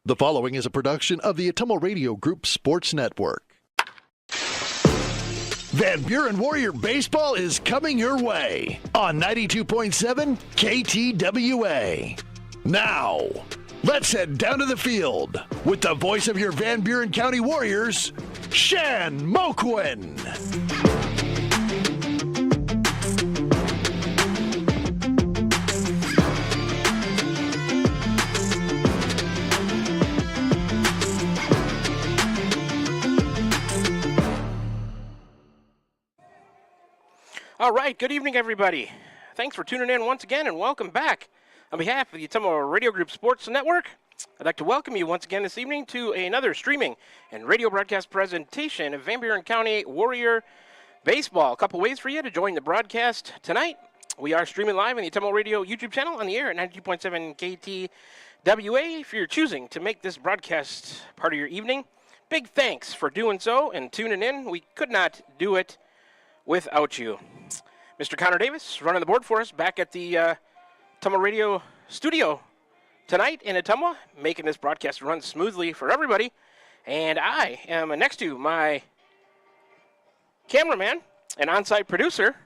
The following is a production of the Ottumwa Radio Group Sports Network. Van Buren Warrior Baseball is coming your way on 92.7 KTWA. Now, let's head down to the field with the voice of your Van Buren County Warriors, Shan Moquin. All right, good evening, everybody. Thanks for tuning in once again, and welcome back. On behalf of the Ottumwa Radio Group Sports Network, I'd like to welcome you once again this evening to another streaming and radio broadcast presentation of Van Buren County Warrior Baseball. A couple ways for you to join the broadcast tonight. We are streaming live on the Ottumwa Radio YouTube channel on the air at 92.7 KTWA. If you're choosing to make this broadcast part of your evening, big thanks for doing so and tuning in. We could not do it without you. Mr. Connor Davis running the board for us back at the Ottumwa Radio studio tonight in Ottumwa, making this broadcast run smoothly for everybody. And I am next to my cameraman and on-site producer,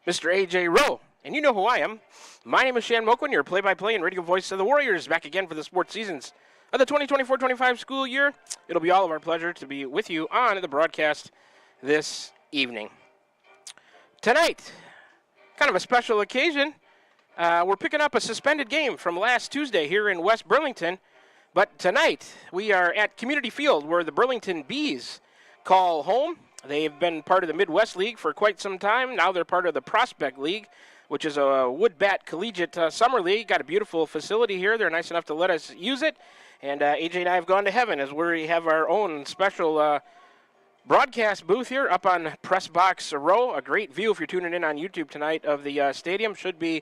Mr. A.J. Rowe. And you know who I am. My name is Shan Moquin, your play-by-play and radio voice of the Warriors, back again for the sports seasons of the 2024-25 school year. It'll be all of our pleasure to be with you on the broadcast this evening. Tonight, kind of a special occasion. We're picking up a suspended game from last Tuesday here in West Burlington. But tonight, we are at Community Field where the Burlington Bees call home. They've been part of the Midwest League for quite some time. Now they're part of the Prospect League, which is a wood bat collegiate summer league. Got a beautiful facility here. They're nice enough to let us use it. And AJ and I have gone to heaven as we have our own special broadcast booth here up on Press Box Row. A great view if you're tuning in on YouTube tonight of the stadium. Should be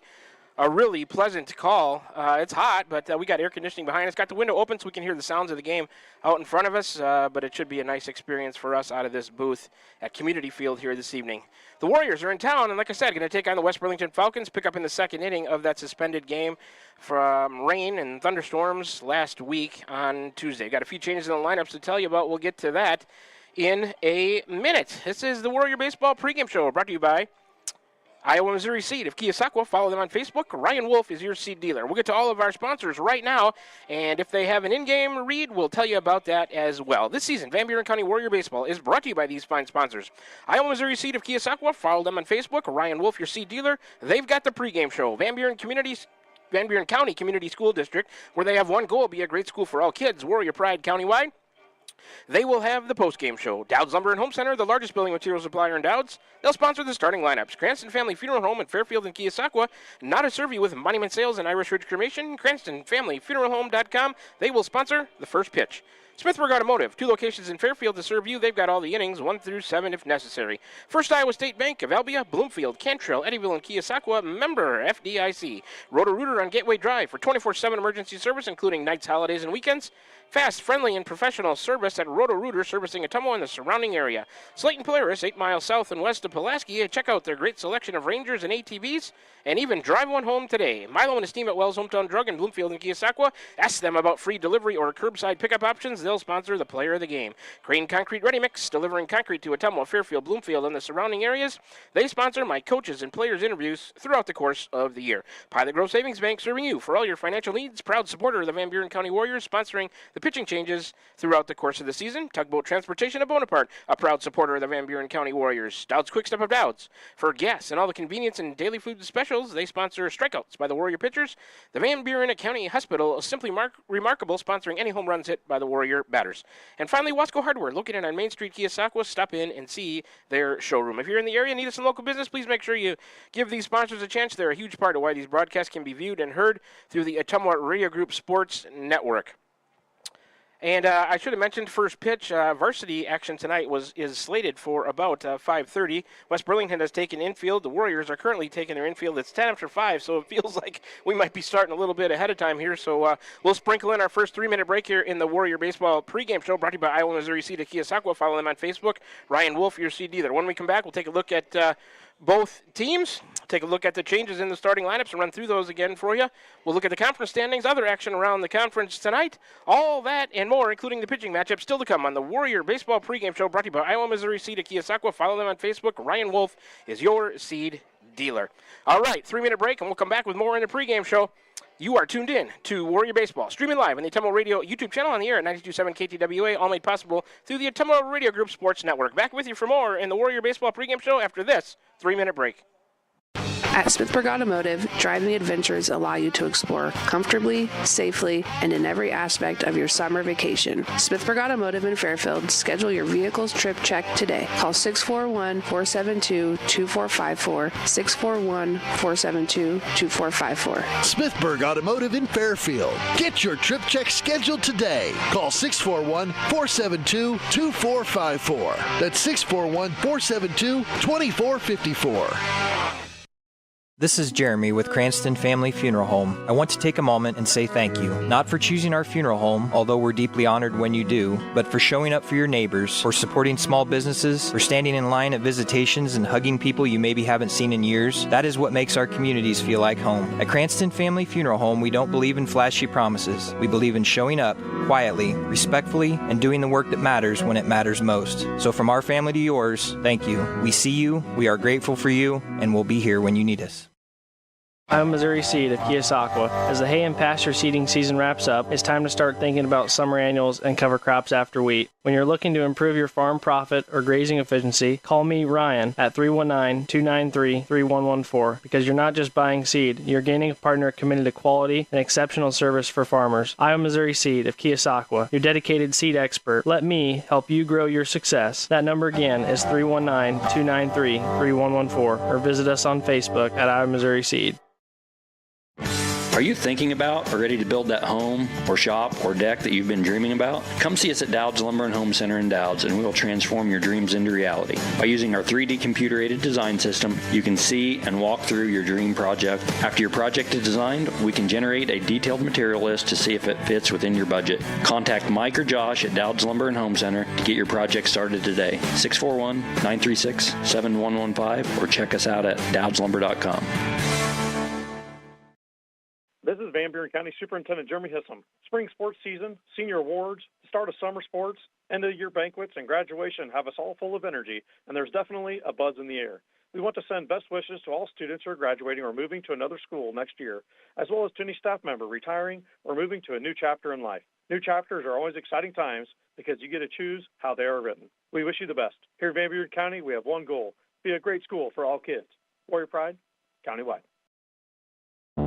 a really pleasant call. It's hot, but we got air conditioning behind us. Got the window open so we can hear the sounds of the game out in front of us, but it should be a nice experience for us out of this booth at Community Field here this evening. The Warriors are in town, and like I said, going to take on the West Burlington Falcons, pick up in the second inning of that suspended game from rain and thunderstorms last week on Tuesday. Got a few changes in the lineups to tell you about. We'll get to that in a minute. This is the Warrior Baseball pregame show brought to you by Iowa Missouri Seed of Keosauqua. Follow them on Facebook. Ryan Wolf is your seed dealer. We'll get to all of our sponsors right now, and if they have an in-game read, we'll tell you about that as well. This season, Van Buren County Warrior Baseball is brought to you by these fine sponsors. Iowa Missouri Seed of Keosauqua. Follow them on Facebook. Ryan Wolf, your seed dealer. They've got the pregame show. Van Buren County Community School District, where they have one goal: be a great school for all kids. Warrior Pride countywide. They will have the post-game show. Dowd's Lumber and Home Center, the largest building material supplier in Dowd's. They'll sponsor the starting lineups. Cranston Family Funeral Home in Fairfield and Keosauqua. Now to serve you with monument sales and Irish Ridge Cremation. CranstonFamilyFuneralHome.com. They will sponsor the first pitch. Smithburg Automotive, 2 locations in Fairfield to serve you. They've got all the innings, 1 through 7 if necessary. First Iowa State Bank of Albia, Bloomfield, Cantrell, Eddyville, and Keosauqua, member FDIC. Roto-Rooter on Gateway Drive for 24/7 emergency service, including nights, holidays, and weekends. Fast, friendly, and professional service at Roto-Rooter, servicing Ottumwa and the surrounding area. Slayton Polaris, 8 miles south and west of Pulaski. Check out their great selection of Rangers and ATVs, and even drive one home today. Milo and Esteem at Wells Hometown Drug in Bloomfield and Keosauqua. Ask them about free delivery or curbside pickup options. They'll sponsor the player of the game. Crane Concrete Ready Mix, delivering concrete to Ottumwa, Fairfield, Bloomfield, and the surrounding areas. They sponsor my coaches and players' interviews throughout the course of the year. Pilot Grove Savings Bank, serving you for all your financial needs. Proud supporter of the Van Buren County Warriors, sponsoring the pitching changes throughout the course of the season. Tugboat Transportation of Bonaparte, a proud supporter of the Van Buren County Warriors. Dowd's Quick Step of Dowd's, for gas and all the convenience and daily food specials. They sponsor strikeouts by the Warrior pitchers. The Van Buren County Hospital, simply remarkable, sponsoring any home runs hit by the Warrior batters. And finally, Wasco Hardware, located on Main Street, Keosauqua. Stop in and see their showroom. If you're in the area and need us in local business, please make sure you give these sponsors a chance. They're a huge part of why these broadcasts can be viewed and heard through the Ottumwa Radio Group Sports Network. And I should have mentioned first pitch. Varsity action tonight is slated for about 5:30. West Burlington has taken infield. The Warriors are currently taking their infield. It's 10 after 5, so it feels like we might be starting a little bit ahead of time here. So we'll sprinkle in our first 3-minute break here in the Warrior Baseball pregame show, brought to you by Iowa Missouri Seed of Keosauqua. Follow them on Facebook. Ryan Wolf, your seed dealer. When we come back, we'll take a look at both teams. Take a look at the changes in the starting lineups and run through those again for you. We'll look at the conference standings, other action around the conference tonight. All that and more, including the pitching matchup, still to come on the Warrior Baseball pregame show brought to you by Iowa Missouri Seed of Keosauqua. Follow them on Facebook. Ryan Wolf is your seed dealer. All right, 3-minute break, and we'll come back with more in the pregame show. You are tuned in to Warrior Baseball, streaming live on the Ottumwa Radio YouTube channel on the air at 92.7 KTWA, all made possible through the Ottumwa Radio Group Sports Network. Back with you for more in the Warrior Baseball pregame show after this 3-minute break. At Smithburg Automotive, driving adventures allow you to explore comfortably, safely, and in every aspect of your summer vacation. Smithburg Automotive in Fairfield, schedule your vehicle's trip check today. Call 641-472-2454, 641-472-2454. Smithburg Automotive in Fairfield. Get your trip check scheduled today. Call 641-472-2454. That's 641-472-2454. This is Jeremy with Cranston Family Funeral Home. I want to take a moment and say thank you, not for choosing our funeral home, although we're deeply honored when you do, but for showing up for your neighbors, for supporting small businesses, for standing in line at visitations and hugging people you maybe haven't seen in years. That is what makes our communities feel like home. At Cranston Family Funeral Home, we don't believe in flashy promises. We believe in showing up, quietly, respectfully, and doing the work that matters when it matters most. So from our family to yours, thank you. We see you, we are grateful for you, and we'll be here when you need us. I'm Missouri Seed of Keosauqua. As the hay and pasture seeding season wraps up, it's time to start thinking about summer annuals and cover crops after wheat. When you're looking to improve your farm profit or grazing efficiency, call me, Ryan, at 319-293-3114, because you're not just buying seed, you're gaining a partner committed to quality and exceptional service for farmers. I'm Missouri Seed of Keosauqua, your dedicated seed expert. Let me help you grow your success. That number again is 319-293-3114, or visit us on Facebook at Iowa Missouri Seed. Are you thinking about or ready to build that home or shop or deck that you've been dreaming about? Come see us at Dowd's Lumber and Home Center in Dowd's, and we will transform your dreams into reality. By using our 3D computer-aided design system, you can see and walk through your dream project. After your project is designed, we can generate a detailed material list to see if it fits within your budget. Contact Mike or Josh at Dowd's Lumber and Home Center to get your project started today. 641-936-7115, or check us out at dowdslumber.com. This is Van Buren County Superintendent Jeremy Hissam. Spring sports season, senior awards, start of summer sports, end of year banquets, and graduation have us all full of energy, and there's definitely a buzz in the air. We want to send best wishes to all students who are graduating or moving to another school next year, as well as to any staff member retiring or moving to a new chapter in life. New chapters are always exciting times because you get to choose how they are written. We wish you the best. Here in Van Buren County, we have one goal: be a great school for all kids. Warrior Pride, countywide.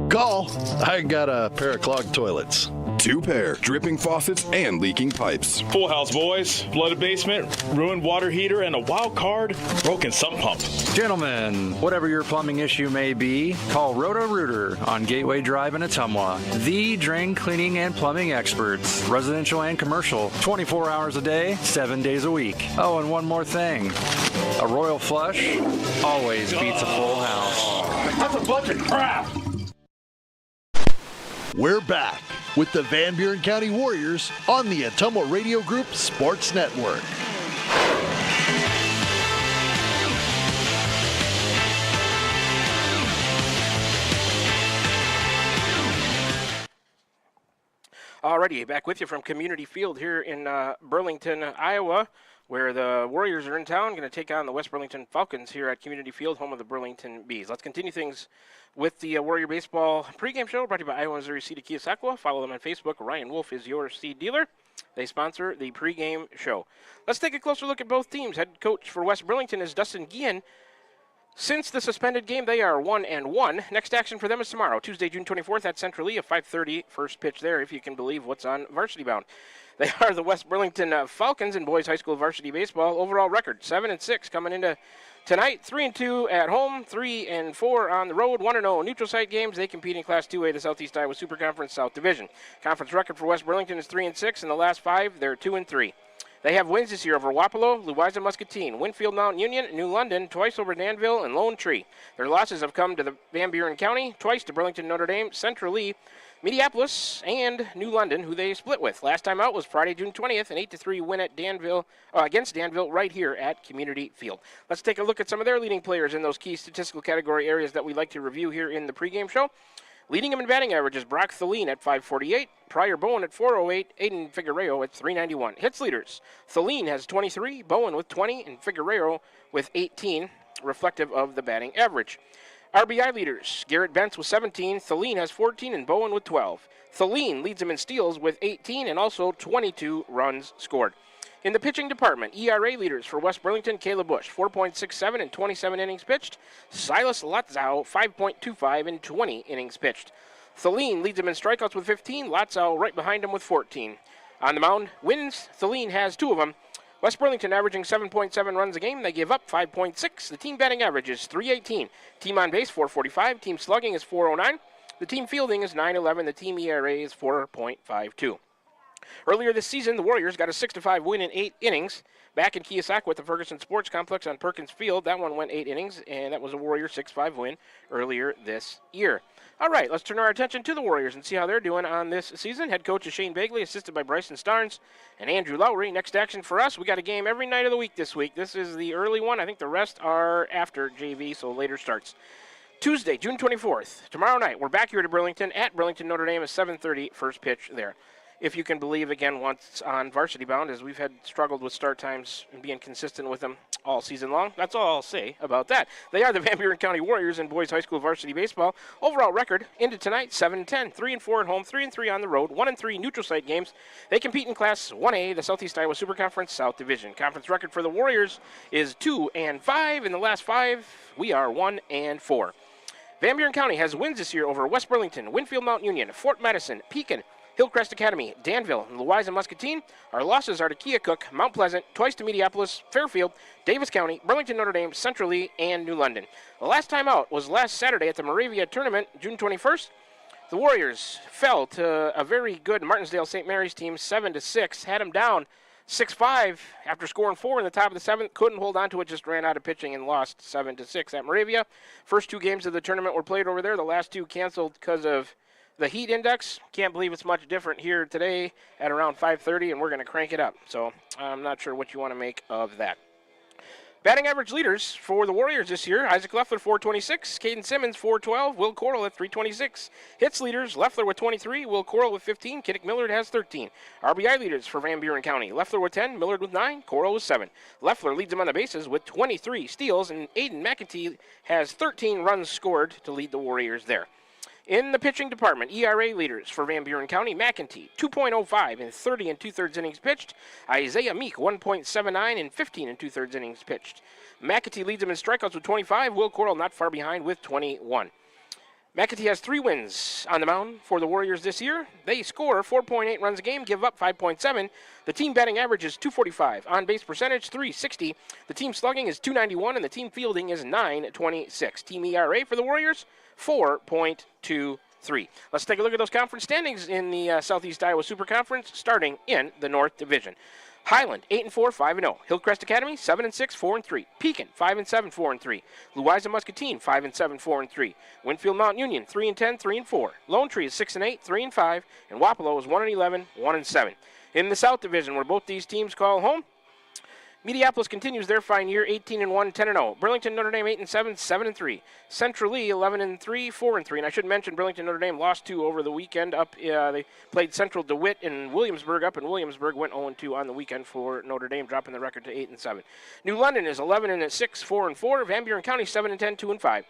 Call. I got a pair of clogged toilets. 2 pair, dripping faucets and leaking pipes. Full house, boys. Flooded basement, ruined water heater, and a wild card, broken sump pump. Gentlemen, whatever your plumbing issue may be, call Roto-Rooter on Gateway Drive in Ottumwa. The drain cleaning and plumbing experts, residential and commercial, 24 hours a day, 7 days a week. Oh, and one more thing. A royal flush always beats a full house. That's a bunch of crap. We're back with the Van Buren County Warriors on the Ottumwa Radio Group Sports Network. Alrighty, back with you from Community Field here in Burlington, Iowa, where the Warriors are in town, going to take on the West Burlington Falcons here at Community Field, home of the Burlington Bees. Let's continue things with the Warrior Baseball pregame show brought to you by Iowa Missouri Seed of Keosauqua. Follow them on Facebook. Ryan Wolf is your seed dealer. They sponsor the pregame show. Let's take a closer look at both teams. Head coach for West Burlington is Dustin Guillen. Since the suspended game, they are 1-1. Next action for them is tomorrow, Tuesday, June 24th at Central Lee, a 5:30 first pitch there, if you can believe what's on Varsity Bound. They are the West Burlington Falcons in boys high school varsity baseball. Overall record, 7-6 coming into tonight, 3-2 at home, 3-4 on the road, 1-0 neutral site games. They compete in Class 2A, the Southeast Iowa Super Conference South Division. Conference record for West Burlington is 3-6. In the last 5, they're 2-3. They have wins this year over Wapello, Louisa Muscatine, Winfield Mount Union, New London, twice over Danville, and Lone Tree. Their losses have come to the Van Buren County, twice to Burlington Notre Dame, Central Lee, Mediapolis and New London, who they split with. Last time out was Friday, June 20th, an 8-3 win at Danville against Danville right here at Community Field. Let's take a look at some of their leading players in those key statistical category areas that we like to review here in the pregame show. Leading them in batting average is Brock Thaleen at 548, Pryor Bowen at 408, Aiden Figueroa at 391. Hits leaders, Thaleen has 23, Bowen with 20, and Figueroa with 18, reflective of the batting average. RBI leaders, Garrett Bentz with 17, Thaleen has 14, and Bowen with 12. Thaleen leads them in steals with 18 and also 22 runs scored. In the pitching department, ERA leaders for West Burlington, Caleb Bush, 4.67 and 27 innings pitched. Silas Lotzow, 5.25 and 20 innings pitched. Thaleen leads them in strikeouts with 15, Lotzow right behind him with 14. On the mound, wins, Thaleen has 2 of them. West Burlington averaging 7.7 runs a game. They give up 5.6. The team batting average is .318. Team on base, 445. Team slugging is .409. The team fielding is .911. The team ERA is 4.52. Earlier this season, the Warriors got a 6-5 win in 8 innings. Back in Keosauqua at the Ferguson Sports Complex on Perkins Field, that one went 8 innings, and that was a Warrior 6-5 win earlier this year. All right, let's turn our attention to the Warriors and see how they're doing on this season. Head coach is Shane Bagley, assisted by Bryson Starnes and Andrew Lowry. Next action for us, we got a game every night of the week this week. This is the early one. I think the rest are after JV, so later starts. Tuesday, June 24th, tomorrow night, we're back here to Burlington at Burlington Notre Dame at 7:30, first pitch there. If you can believe, again, once on varsity bound, as we've had struggled with start times and being consistent with them all season long. That's all I'll say about that. They are the Van Buren County Warriors in boys high school varsity baseball. Overall record ended tonight 7-10, 3-4 at home, 3-3 on the road, 1-3 neutral site games. They compete in Class 1A, the Southeast Iowa Super Conference South Division. Conference record for the Warriors is 2-5. In the last 5, we are 1-4. Van Buren County has wins this year over West Burlington, Winfield Mount Union, Fort Madison, Pekin, Hillcrest Academy, Danville, and Louisa Muscatine. Our losses are to Keokuk, Mount Pleasant, twice to Mediapolis, Fairfield, Davis County, Burlington Notre Dame, Central Lee, and New London. The last time out was last Saturday at the Moravia Tournament, June 21st. The Warriors fell to a very good Martinsdale St. Mary's team, 7-6, had them down 6-5 after scoring 4 in the top of the 7th. Couldn't hold on to it, just ran out of pitching and lost 7-6 at Moravia. First 2 games of the tournament were played over there. The last 2 canceled because of the heat index. Can't believe it's much different here today at around 5:30, and we're going to crank it up. So I'm not sure what you want to make of that. Batting average leaders for the Warriors this year, Isaac Leffler, 426, Caden Simmons, 412, Will Coral at 326. Hits leaders, Leffler with 23, Will Coral with 15, Kiddick Millard has 13. RBI leaders for Van Buren County, Leffler with 10, Millard with 9, Coral with 7. Leffler leads them on the bases with 23 steals, and Aiden McEntee has 13 runs scored to lead the Warriors there. In the pitching department, ERA leaders for Van Buren County, McEntee, 2.05 in 30 2/3 innings pitched. Isaiah Meek, 1.79 in 15 2/3 innings pitched. McEntee leads them in strikeouts with 25. Will Coral not far behind with 21. McEntee has 3 wins on the mound for the Warriors this year. They score 4.8 runs a game, give up 5.7. The team batting average is .245. On-base percentage, .360. The team slugging is .291, and the team fielding is .926. Team ERA for the Warriors, 4.23. Let's take a look at those conference standings in the Southeast Iowa Super Conference, starting in the North Division. Highland, 8-4, 5-0. Hillcrest Academy, 7-6, 4-3. Pekin, 5-7, 4-3. Louisa Muscatine, 5-7, 4-3. Winfield Mount Union, 3-10, 3-4. Lone Tree is 6-8, 3-5, and Wapello is 1-11, 1-7. In the South Division, where both these teams call home, Mediapolis continues their fine year, 18-1, 10-0. Burlington Notre Dame 8-7, 7-3. Central Lee 11-3, 4-3. And I should mention Burlington Notre Dame lost 2 over the weekend. They played Central DeWitt in Williamsburg. Up in Williamsburg, went 0-2 on the weekend for Notre Dame, dropping the record to 8-7. New London is 11-6, 4-4. Van Buren County 7-10, 2-5.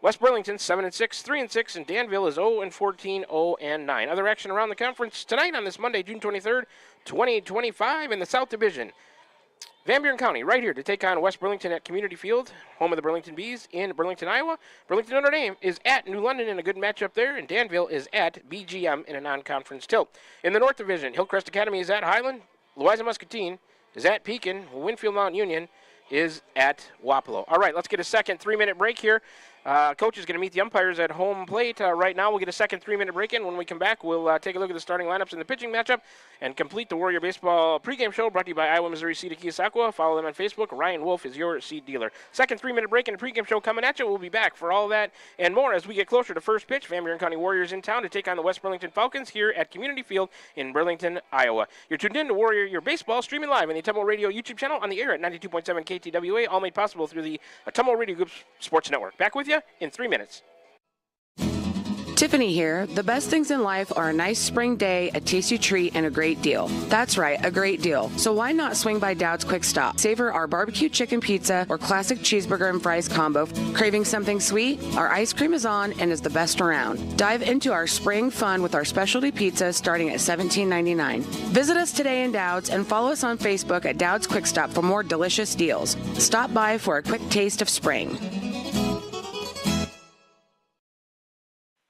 West Burlington 7-6, 3-6, and Danville is 0-14, 0-9. Other action around the conference tonight on this Monday, June 23rd, 2025 in the South Division. Van Buren County right here to take on West Burlington at Community Field, home of the Burlington Bees in Burlington, Iowa. Burlington Notre Dame is at New London in a good matchup there, and Danville is at BGM in a non-conference tilt. In the North Division, Hillcrest Academy is at Highland, Louisa Muscatine is at Pekin, Winfield Mount Union is at Wapello. All right, let's get a second 3-minute break here. Coach is going to meet the umpires at home plate. Right now, we'll get a second 3-minute break in. When we come back, we'll take a look at the starting lineups in the pitching matchup and complete the Warrior Baseball pregame show brought to you by Iowa Missouri Seed of Keosauqua. Follow them on Facebook. Ryan Wolf is your seed dealer. Second 3-minute break and a pregame show coming at you. We'll be back for all that and more as we get closer to first pitch. Van Buren County Warriors in town to take on the West Burlington Falcons here at Community Field in Burlington, Iowa. You're tuned in to Warrior Baseball, streaming live on the Tumble Radio YouTube channel, on the air at 92.7 KTWA, all made possible through the Tumble Radio Group's Sports Network. Back with you in 3 minutes. Tiffany here. The best things in life are a nice spring day, a tasty treat, and a great deal. That's right, a great deal. So why not swing by Dowd's Quick Stop? Savor our barbecue chicken pizza or classic cheeseburger and fries combo. Craving something sweet? Our ice cream is on and is the best around. Dive into our spring fun with our specialty pizza starting at $17.99. Visit us today in Dowd's and follow us on Facebook at Dowd's Quick Stop for more delicious deals. Stop by for a quick taste of spring.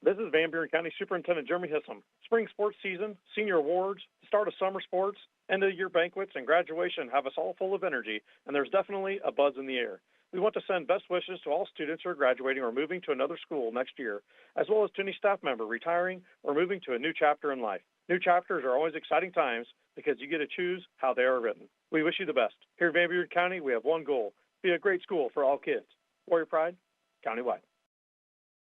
This is Van Buren County Superintendent Jeremy Hissom. Spring sports season, senior awards, the start of summer sports, end of year banquets, and graduation have us all full of energy, and there's definitely a buzz in the air. We want to send best wishes to all students who are graduating or moving to another school next year, as well as to any staff member retiring or moving to a new chapter in life. New chapters are always exciting times because you get to choose how they are written. We wish you the best. Here at Van Buren County, we have one goal: be a great school for all kids. Warrior Pride, countywide.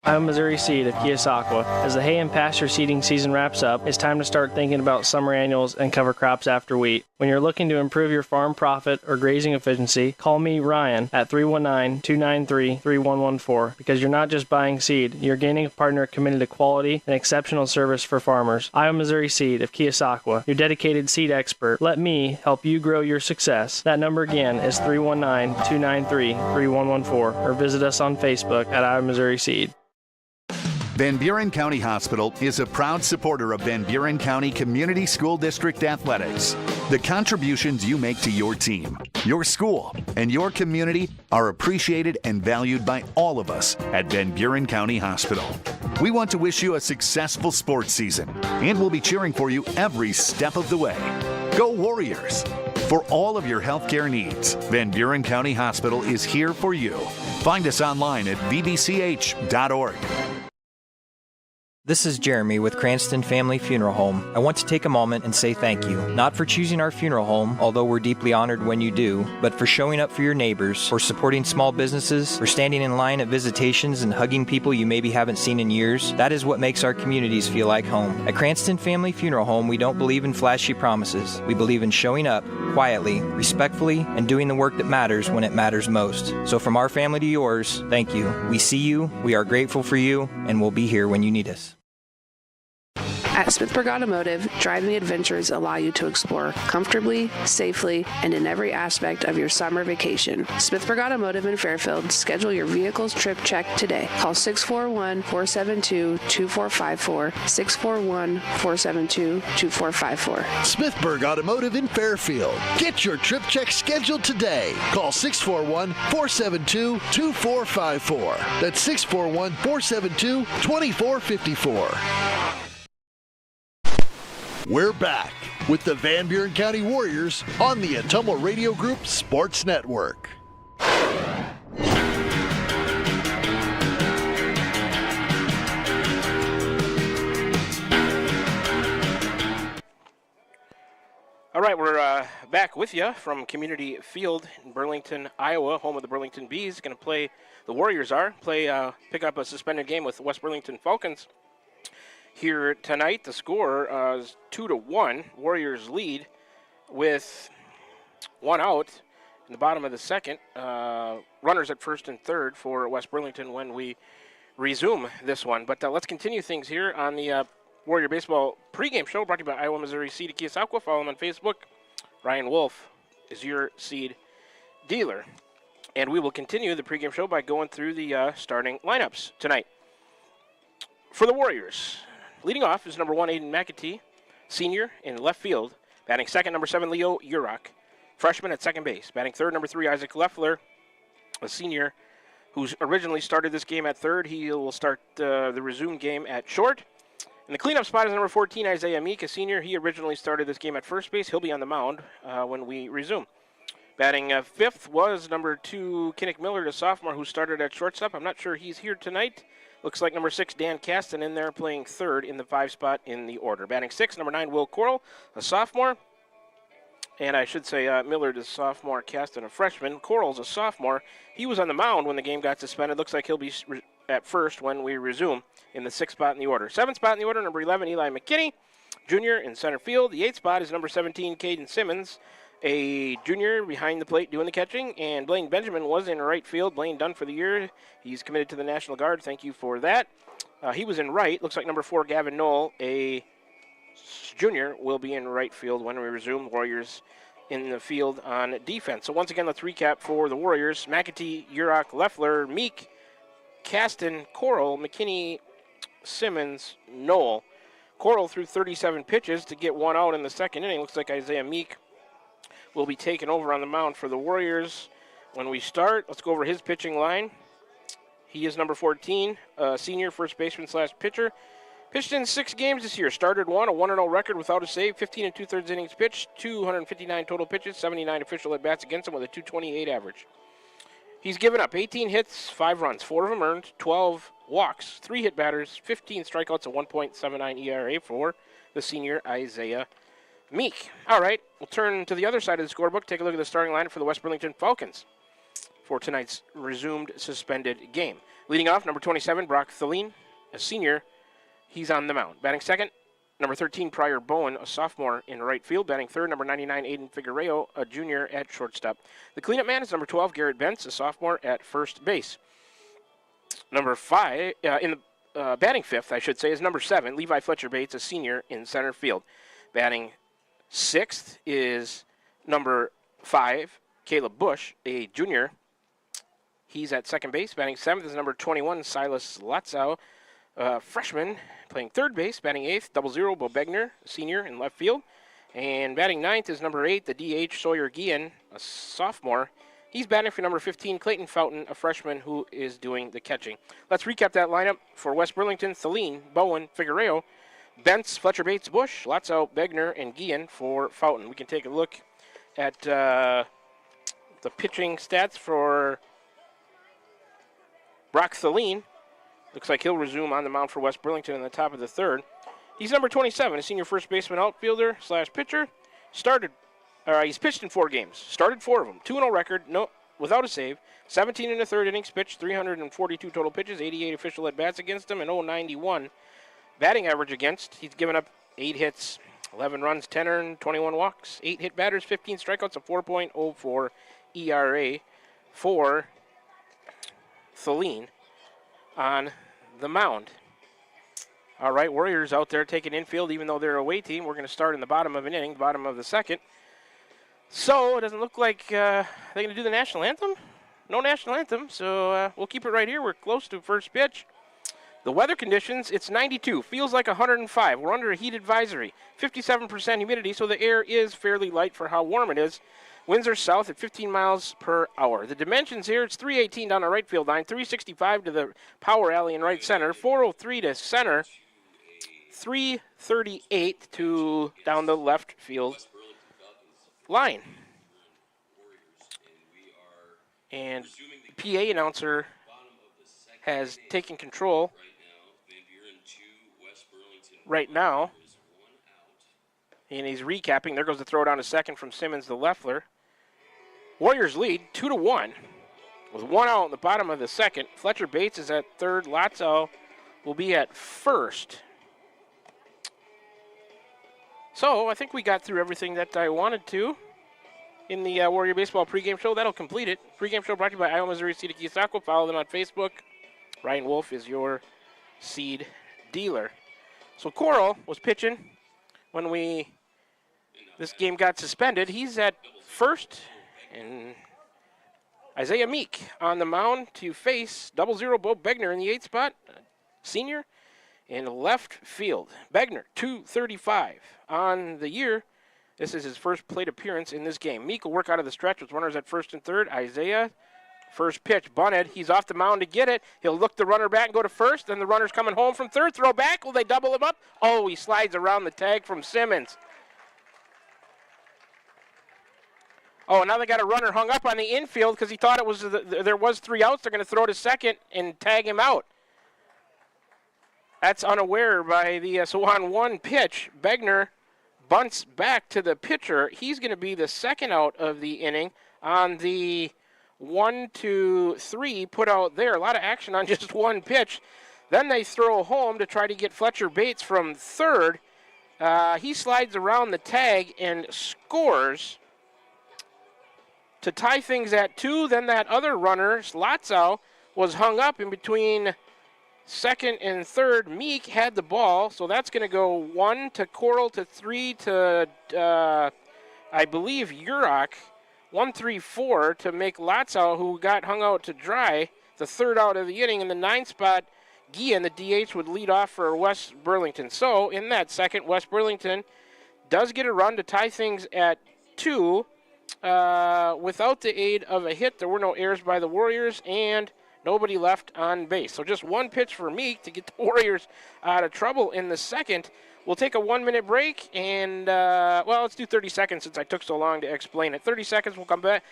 Iowa Missouri Seed of Keosauqua. As the hay and pasture seeding season wraps up, it's time to start thinking about summer annuals and cover crops after wheat. When you're looking to improve your farm profit or grazing efficiency, call me, Ryan, at 319-293-3114, because you're not just buying seed, you're gaining a partner committed to quality and exceptional service for farmers. Iowa Missouri Seed of Keosauqua, your dedicated seed expert. Let me help you grow your success. That number again is 319-293-3114, or visit us on Facebook at Iowa Missouri Seed. Van Buren County Hospital is a proud supporter of Van Buren County Community School District Athletics. The contributions you make to your team, your school, and your community are appreciated and valued by all of us at Van Buren County Hospital. We want to wish you a successful sports season, and we'll be cheering for you every step of the way. Go Warriors! For all of your healthcare needs, Van Buren County Hospital is here for you. Find us online at vbch.org. This is Jeremy with Cranston Family Funeral Home. I want to take a moment and say thank you, not for choosing our funeral home, although we're deeply honored when you do, but for showing up for your neighbors, for supporting small businesses, for standing in line at visitations and hugging people you maybe haven't seen in years. That is what makes our communities feel like home. At Cranston Family Funeral Home, we don't believe in flashy promises. We believe in showing up quietly, respectfully, and doing the work that matters when it matters most. So from our family to yours, thank you. We see you, we are grateful for you, and we'll be here when you need us. At Smithburg Automotive, driving adventures allow you to explore comfortably, safely, and in every aspect of your summer vacation. Smithburg Automotive in Fairfield, schedule your vehicle's trip check today. Call 641-472-2454, 641-472-2454. Smithburg Automotive in Fairfield. Get your trip check scheduled today. Call 641-472-2454. That's 641-472-2454. We're back with the Van Buren County Warriors on the Tumble Radio Group Sports Network. All right, we're back with you from Community Field in Burlington, Iowa, home of the Burlington Bees. Going to play, the Warriors pick up a suspended game with the West Burlington Falcons. Here tonight, the score is 2-1. Warriors lead with one out in the bottom of the second. Runners at first and third for West Burlington when we resume this one. But let's continue things here on the Warrior Baseball pregame show brought to you by Iowa Missouri Seed of Keosauqua. Follow him on Facebook. Ryan Wolf is your seed dealer. And we will continue the pregame show by going through the starting lineups tonight. For the Warriors, leading off is number 1, Aiden McAtee, senior in left field. Batting second, number 7, Leo Urach, freshman at second base. Batting third, number 3, Isaac Leffler, a senior who's originally started this game at third. He will start the resumed game at short. And the cleanup spot is number 14, Isaiah Meek, a senior. He originally started this game at first base. He'll be on the mound when we resume. Batting fifth was number 2, Kinnick Miller, the sophomore who started at shortstop. I'm not sure he's here tonight. Looks like number 6, Dan Caston, in there playing third in the 5 spot in the order. Batting sixth, number 9, Will Coral, a sophomore. And I should say Miller, the sophomore, Caston, a freshman. Coral's a sophomore. He was on the mound when the game got suspended. Looks like he'll be at first when we resume in the 6th spot in the order. 7th spot in the order, number 11, Eli McKinney, junior in center field. The 8th spot is number 17, Caden Simmons, a junior behind the plate doing the catching. And Blaine Benjamin was in right field. Blaine done for the year. He's committed to the National Guard. Thank you for that. He was in right. Looks like number 4, Gavin Knoll, a junior, will be in right field when we resume. Warriors in the field on defense. So once again, let's recap for the Warriors. McAtee, Urach, Leffler, Meek, Caston, Coral, McKinney, Simmons, Knoll. Coral threw 37 pitches to get 1 out in the 2nd inning. Looks like Isaiah Meek will be taken over on the mound for the Warriors. When we start, let's go over his pitching line. He is number 14, senior first baseman / pitcher. Pitched in 6 games this year. Started 1, a 1-0 record without a save, 15 2/3 innings pitched, 259 total pitches, 79 official at-bats against him with a .228 average. He's given up 18 hits, 5 runs, 4 of them earned, 12 walks, 3 hit batters, 15 strikeouts, a 1.79 ERA for the senior Isaiah Meek. All right, we'll turn to the other side of the scorebook, take a look at the starting line for the West Burlington Falcons for tonight's resumed suspended game. Leading off, number 27, Brock Thaleen, a senior. He's on the mound. Batting second, number 13, Pryor Bowen, a sophomore in right field. Batting third, number 99, Aiden Figueroa, a junior at shortstop. The cleanup man is number 12, Garrett Bentz, a sophomore at first base. Number 5, batting fifth, I should say, is number 7, Levi Fletcher Bates, a senior in center field. Batting sixth is number 5, Caleb Bush, a junior. He's at second base. Batting 7th is number 21, Silas Latzow, freshman, playing third base. Batting 8th, 00, Bo Begner, senior in left field. And batting 9th is number 8, the DH, Sawyer Guillen, a sophomore. He's batting for number 15, Clayton Fountain, a freshman who is doing the catching. Let's recap that lineup for West Burlington: Thaleen, Bowen, Figueroa, Bentz, Fletcher Bates, Bush, Latzow, Begner, and Guillen for Fountain. We can take a look at the pitching stats for Brock Thaleen. Looks like he'll resume on the mound for West Burlington in the top of the 3rd. He's number 27, a senior first baseman outfielder / pitcher. He's pitched in 4 games. Started 4 of them. 2-0 record, without a save. 17 1/3 innings pitched, 342 total pitches, 88 official at-bats against him, and 0.91 batting average against. He's given up 8 hits, 11 runs, 10 earned, 21 walks, 8 hit batters, 15 strikeouts, a 4.04 ERA for Thaleen on the mound. All right, Warriors out there taking infield, even though they're a away team. We're going to start in the bottom of an inning, bottom of the 2nd. So it doesn't look like they're going to do the national anthem. No national anthem, so we'll keep it right here. We're close to first pitch. The weather conditions, it's 92, feels like 105. We're under a heat advisory, 57% humidity, so the air is fairly light for how warm it is. Winds are south at 15 miles per hour. The dimensions here, it's 318 down the right field line, 365 to the power alley in right center, 403 to center, 338 to down the left field line. And the PA announcer has taken control right now. And he's recapping. There goes the throw down to second from Simmons to Leffler. Warriors lead 2-1 with 1 out in the bottom of the 2nd. Fletcher Bates is at third. Latzow will be at first. So I think we got through everything that I wanted to in the Warrior Baseball pregame show. That'll complete it. Pregame show brought to you by Iowa Missouri Seed of Keosauqua. Follow them on Facebook. Ryan Wolf is your seed dealer. So Coral was pitching when this game got suspended. He's at first, and Isaiah Meek on the mound to face 00 Bo Begner in the 8th spot, senior, in left field. Begner, 235 on the year. This is his first plate appearance in this game. Meek will work out of the stretch with runners at first and third. Isaiah, first pitch, bunted. He's off the mound to get it. He'll look the runner back and go to first. Then the runner's coming home from third. Throw back. Will they double him up? Oh, he slides around the tag from Simmons. Oh, now they got a runner hung up on the infield because he thought it was there was 3 outs. They're going to throw to second and tag him out. That's unaware by the so on 1 pitch, Begner bunts back to the pitcher. He's going to be the second out of the inning on the 1-2-3 put out there. A lot of action on just 1 pitch. Then they throw home to try to get Fletcher Bates from third. He slides around the tag and scores to tie things at 2. Then that other runner, Slotzow, was hung up in between second and third. Meek had the ball, so that's going to go 1 to Coral to 3 to, I believe, Urach. 1-3-4 to make Lotzow, who got hung out to dry, the third out of the inning. In the 9th spot, Guillen, the DH, would lead off for West Burlington. So in that second, West Burlington does get a run to tie things at 2. Without the aid of a hit, there were no errors by the Warriors, and nobody left on base. So just 1 pitch for Meek to get the Warriors out of trouble in the second. We'll take a 1-minute break, and, let's do 30 seconds since I took so long to explain it. 30 seconds, we'll come back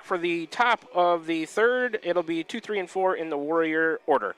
for the top of the third. It'll be 2, 3, and 4 in the Warrior order.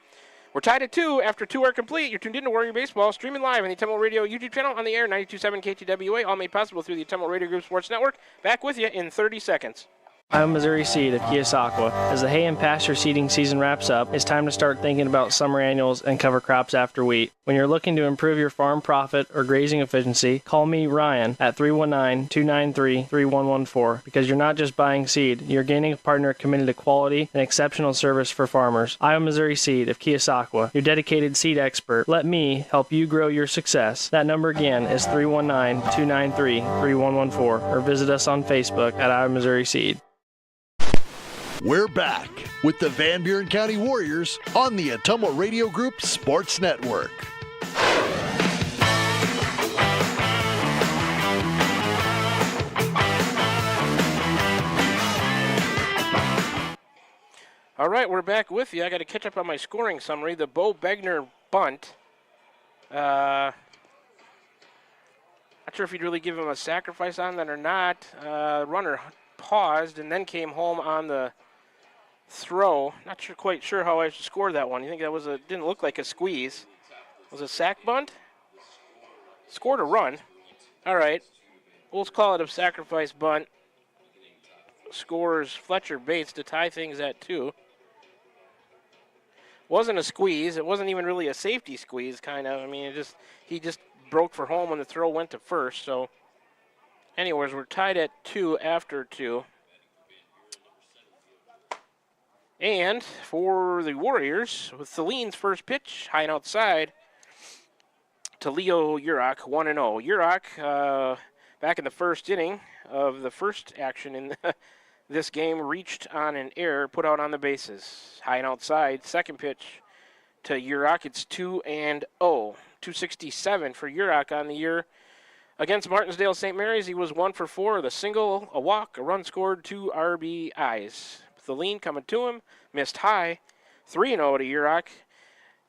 We're tied at 2 after 2 are complete. You're tuned in to Warrior Baseball, streaming live on the Temple Radio YouTube channel, on the air, 92.7 KTWA, all made possible through the Temple Radio Group Sports Network. Back with you in 30 seconds. I'm Missouri Seed of Keosauqua. As the hay and pasture seeding season wraps up, it's time to start thinking about summer annuals and cover crops after wheat. When you're looking to improve your farm profit or grazing efficiency, call me, Ryan, at 319-293-3114, because you're not just buying seed, you're gaining a partner committed to quality and exceptional service for farmers. I'm Missouri Seed of Keosauqua, your dedicated seed expert. Let me help you grow your success. That number again is 319-293-3114, or visit us on Facebook at I'm Missouri Seed. We're back with the Van Buren County Warriors on the Ottumwa Radio Group Sports Network. All right, we're back with you. I got to catch up on my scoring summary. The Bo Begner bunt. Not sure if you'd really give him a sacrifice on that or not. Runner paused and then came home on the throw. Not quite sure how I should score that one. You think that was didn't look like a squeeze. Was it a sack bunt? Scored a run. All right. We'll call it a sacrifice bunt. Scores Fletcher Bates to tie things at 2. Wasn't a squeeze. It wasn't even really a safety squeeze, kind of. I mean, he just broke for home when the throw went to first. So, anyways, we're tied at 2 after 2. And for the Warriors, with Thelene's first pitch, high and outside to Leo Urach, 1-0. Urach, back in the first inning of the first action in this game, reached on an error, put out on the bases. High and outside, second pitch to Urach. It's 2-0. 267 for Urach on the year. Against Martinsdale St. Mary's, he was 1 for 4 with a single, a walk, a run scored, 2 RBIs. Thelene coming to him, missed high, 3-0 to Urach.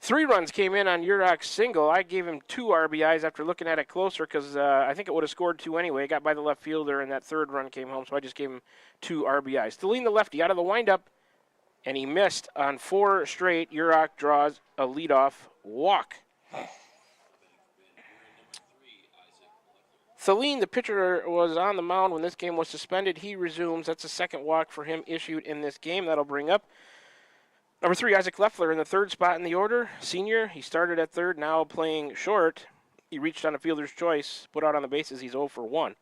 3 runs came in on Urach's single. I gave him 2 RBIs after looking at it closer because I think it would have scored 2 anyway. Got by the left fielder, and that third run came home, so I just gave him 2 RBIs. Thelene, the lefty, out of the windup, and he missed on 4 straight. Urach draws a leadoff walk. Thelene, the pitcher, was on the mound when this game was suspended. He resumes. That's the second walk for him issued in this game. That'll bring up number 3, Isaac Leffler, in the third spot in the order. Senior, he started at third, now playing short. He reached on a fielder's choice, put out on the bases. He's 0 for 1.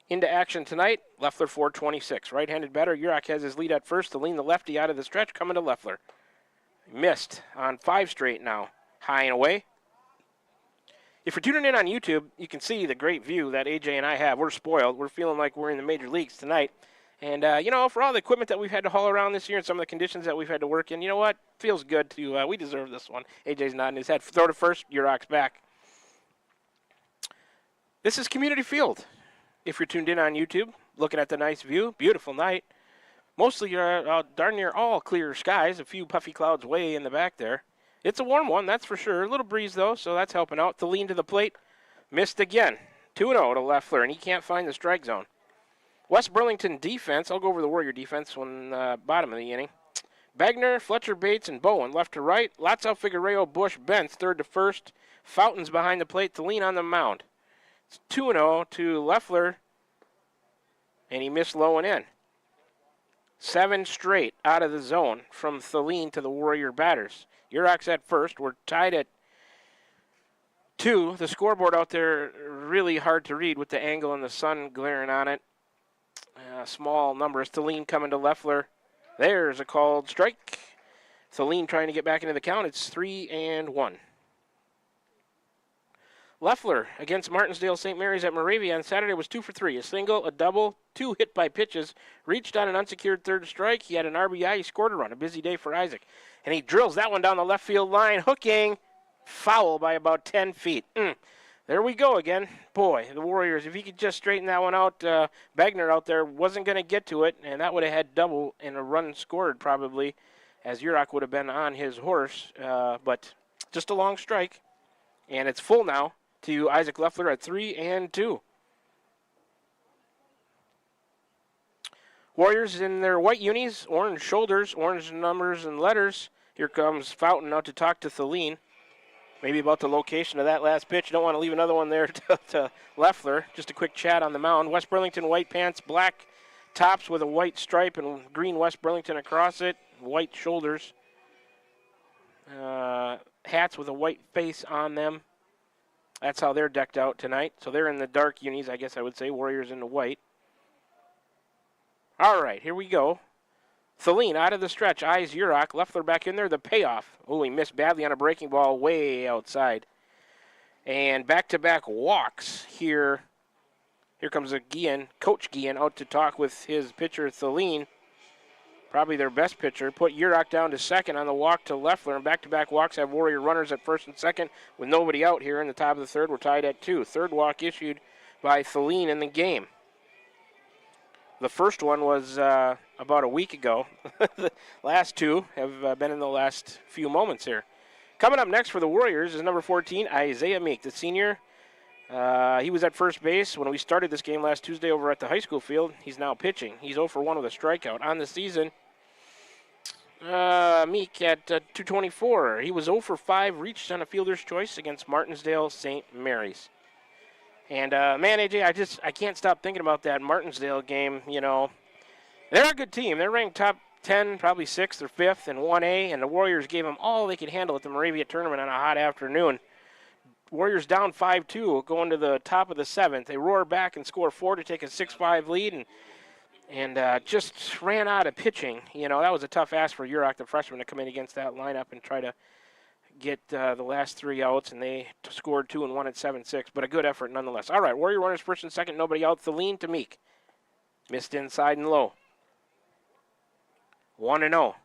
Into action tonight, Leffler 426. Right-handed batter, Urach has his lead at first. Thelene, the lefty, out of the stretch, coming to Leffler. Missed on 5 straight now. High and away. If you're tuning in on YouTube, you can see the great view that AJ and I have. We're spoiled. We're feeling like we're in the major leagues tonight. And, for all the equipment that we've had to haul around this year and some of the conditions that we've had to work in, you know what? Feels good to, we deserve this one. AJ's nodding his head. Throw to first, Urach's back. This is Community Field. If you're tuned in on YouTube, looking at the nice view, beautiful night. Mostly darn near all clear skies, a few puffy clouds way in the back there. It's a warm one, that's for sure. A little breeze, though, so that's helping out. Thelene to the plate. Missed again. 2-0 to Leffler, and he can't find the strike zone. West Burlington defense, I'll go over the Warrior defense when bottom of the inning. Bagner, Fletcher, Bates, and Bowen left to right. Lotzow, Figueroa, Bush, Bentz third to first. Fountains behind the plate. Thelin on the mound. It's 2-0 to Leffler, and he missed low and in. 7 straight out of the zone from Thelin to the Warrior batters. Yurok's at first. We're tied at 2. The scoreboard out there really hard to read with the angle and the sun glaring on it. Small numbers. Thelin coming to Leffler. There's a called strike. Thelin trying to get back into the count. It's 3-1. Leffler against Martinsdale St. Mary's at Moravia on Saturday was 2 for 3. A single, a double, 2 hit by pitches. Reached on an unsecured third strike. He had an RBI. He scored a run. A busy day for Isaac. And he drills that one down the left field line. Hooking. Foul by about 10 feet. There we go again. Boy, the Warriors, if he could just straighten that one out, Bagner out there wasn't going to get to it, and that would have had double and a run scored probably, as Yurok would have been on his horse. But just a long strike, and it's full now to Isaac Leffler at 3-2. Warriors in their white unis, orange shoulders, orange numbers and letters. Here comes Fountain out to talk to Thelin. Maybe about the location of that last pitch. You don't want to leave another one there to Leffler. Just a quick chat on the mound. West Burlington white pants, black tops with a white stripe and green West Burlington across it. White shoulders. Hats with a white face on them. That's how they're decked out tonight. So they're in the dark unis, I guess I would say. Warriors in the white. All right, here we go. Thelin out of the stretch, eyes Yurok. Leffler back in there, the payoff. Oh, he missed badly on a breaking ball way outside. And back-to-back walks here. Here comes Coach Guillen out to talk with his pitcher, Thelin. Probably their best pitcher. Put Yurok down to second on the walk to Leffler. And back-to-back walks have Warrior runners at first and second with nobody out here in the top of the third. We're tied at 2. Third walk issued by Thelin in the game. The first one was about a week ago. The last 2 have been in the last few moments here. Coming up next for the Warriors is number 14, Isaiah Meek, the senior. He was at first base when we started this game last Tuesday over at the high school field. He's now pitching. He's 0 for 1 with a strikeout. On the season, Meek at 224. He was 0 for 5, reached on a fielder's choice against Martinsdale St. Mary's. And, man, AJ, I can't stop thinking about that Martinsdale game, you know. They're a good team. They're ranked top 10, probably 6th or 5th in 1A, and the Warriors gave them all they could handle at the Moravia tournament on a hot afternoon. Warriors down 5-2, going to the top of the 7th. They roar back and score 4 to take a 6-5 lead, and just ran out of pitching. You know, that was a tough ask for Yurok, the freshman, to come in against that lineup and try to get the last 3 outs, and they scored 2 and 1 at 7-6, but a good effort nonetheless. All right, Warrior runners first and second, nobody out. Thelin to Meek. Missed inside and low. 1-0.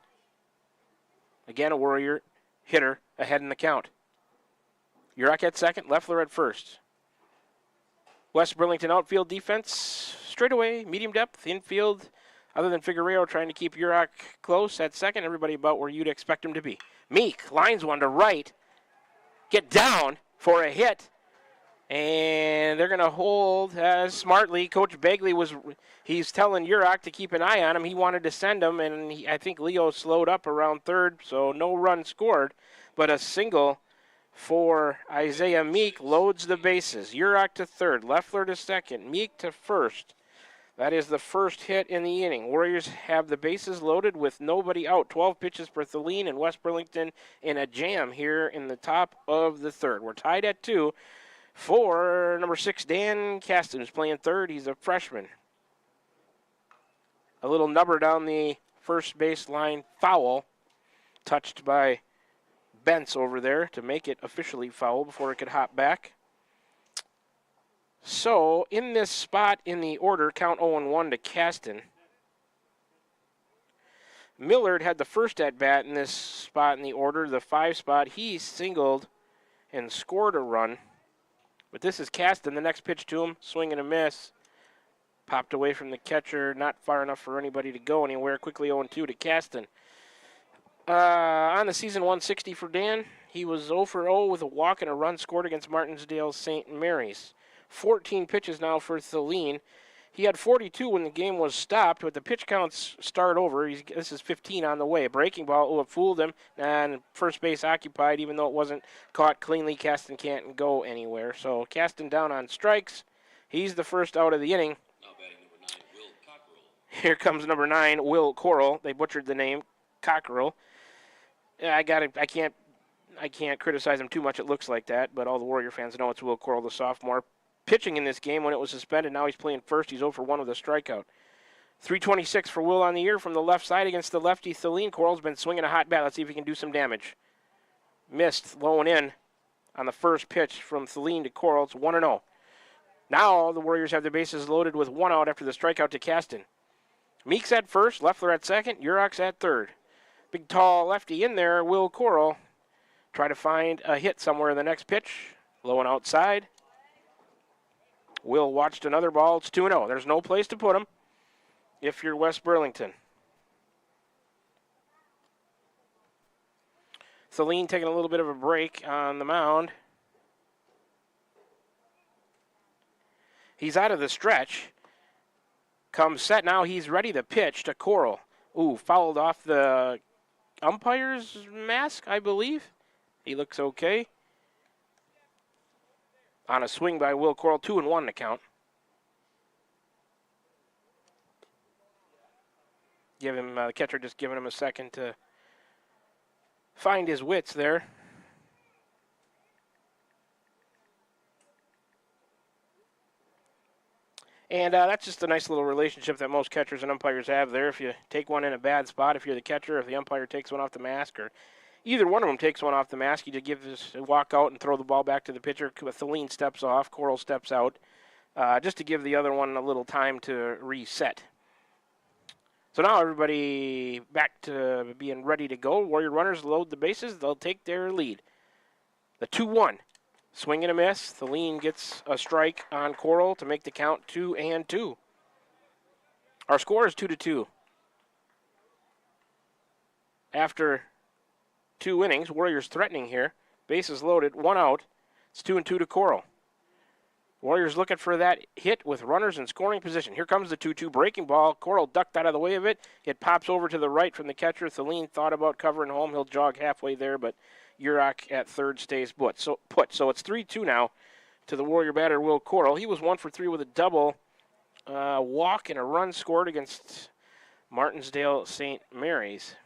Again, a Warrior hitter ahead in the count. Yurok at second, Leffler at first. West Burlington outfield defense, straightaway, medium depth, infield, other than Figueroa trying to keep Yurok close at second, everybody about where you'd expect him to be. Meek lines one to right, get down for a hit, and they're going to hold as smartly. Coach Bagley he's telling Yurok to keep an eye on him. He wanted to send him, and I think Leo slowed up around third, so no run scored, but a single for Isaiah Meek loads the bases. Yurok to third, Leffler to second, Meek to first. That is the first hit in the inning. Warriors have the bases loaded with nobody out. 12 pitches for Thelin and West Burlington in a jam here in the top of the third. We're tied at 2 for number 6, Dan Caston, who's playing third. He's a freshman. A little nubber down the first baseline, foul, touched by Bentz over there to make it officially foul before it could hop back. So, in this spot in the order, count 0-1 to Caston. Millard had the first at-bat in this spot in the order, the 5 spot. He singled and scored a run. But this is Caston, the next pitch to him, swing and a miss. Popped away from the catcher, not far enough for anybody to go anywhere. Quickly 0-2 to Caston. On the season, 160 for Dan. He was 0 for 0 with a walk and a run scored against Martinsdale St. Mary's. 14 pitches now for Thelin. He had 42 when the game was stopped, but the pitch counts start over. This is 15 on the way. Breaking ball fooled him, and first base occupied, even though it wasn't caught cleanly. Caston can't go anywhere. So Caston down on strikes. He's the first out of the inning. Here comes number 9, Will Coral. They butchered the name, Cockerel. I can't criticize him too much. It looks like that, but all the Warrior fans know it's Will Coral, the sophomore. Pitching in this game when it was suspended. Now he's playing first. He's 0 for 1 with a strikeout. 326 for Will on the year from the left side against the lefty Thelene. Coral's been swinging a hot bat. Let's see if he can do some damage. Missed, low and in on the first pitch from Thelene to Coral. It's 1-0. Now the Warriors have their bases loaded with 1 out after the strikeout to Caston. Meeks at first, Leffler at second, Urach's at third. Big, tall lefty in there, Will Coral. Try to find a hit somewhere in the next pitch. Low and outside. Will watched another ball. It's 2-0. There's no place to put him if you're West Burlington. Thelene taking a little bit of a break on the mound. He's out of the stretch. Comes set. Now he's ready to pitch to Coral. Ooh, fouled off the umpire's mask, I believe. He looks okay. On a swing by Will Coral, 2-1 to count. Give him the catcher just giving him a second to find his wits there. And that's just a nice little relationship that most catchers and umpires have there. If you take one in a bad spot, if you're the catcher, if the umpire takes one off the mask, or either one of them takes one off the mask, you just walk out and throw the ball back to the pitcher. Thelene steps off, Coral steps out, just to give the other one a little time to reset. So now everybody back to being ready to go. Warrior runners load the bases. They'll take their lead. The 2-1. Swing and a miss. Thelene gets a strike on Coral to make the count 2-2. Our score is 2-2. After 2 innings, Warriors threatening here. Bases loaded, 1 out. It's 2-2 to Coral. Warriors looking for that hit with runners in scoring position. Here comes the 2-2 breaking ball. Coral ducked out of the way of it. It pops over to the right from the catcher. Thelene thought about covering home. He'll jog halfway there, but Urach at third stays put. So it's 3-2 now to the Warrior batter, Will Coral. He was 1 for 3 with a double walk and a run scored against Martinsdale St. Mary's.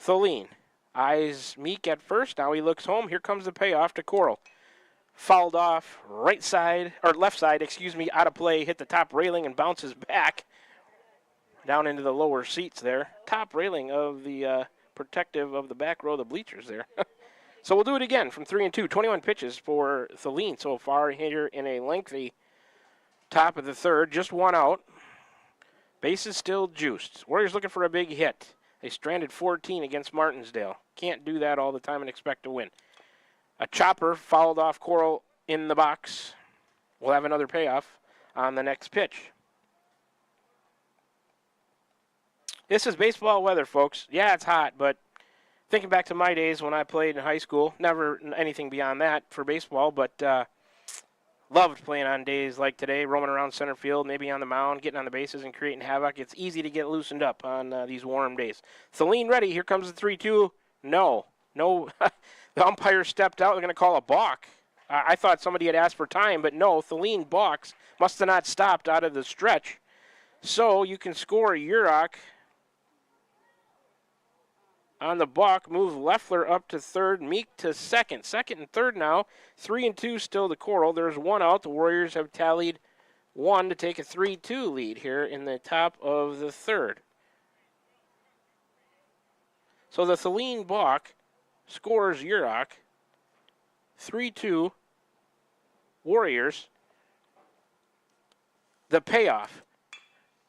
Thelene eyes Meek at first. Now he looks home. Here comes the payoff to Coral. Fouled off left side, out of play, hit the top railing and bounces back down into the lower seats there. Top railing of the protective of the back row of the bleachers there. So we'll do it again from 3-2. 21 pitches for Thelene so far here in a lengthy top of the third. Just 1 out. Bases still juiced. Warriors looking for a big hit. They stranded 14 against Martinsdale. Can't do that all the time and expect to win. A chopper fouled off Coral in the box. We'll have another payoff on the next pitch. This is baseball weather, folks. Yeah, it's hot, but thinking back to my days when I played in high school, never anything beyond that for baseball, but loved playing on days like today, roaming around center field, maybe on the mound, getting on the bases and creating havoc. It's easy to get loosened up on these warm days. Thelene ready. Here comes the 3-2. No. The umpire stepped out. They're going to call a balk. I thought somebody had asked for time, but no. Thelene balks. Must have not stopped out of the stretch. So you can score Urach on the balk. Move Leffler up to third. Meek to second. Second and third now. 3-2 still to Coral. There's 1 out. The Warriors have tallied 1 to take a 3-2 lead here in the top of the third. So the Thelene balk scores Urach. 3-2 Warriors. The payoff.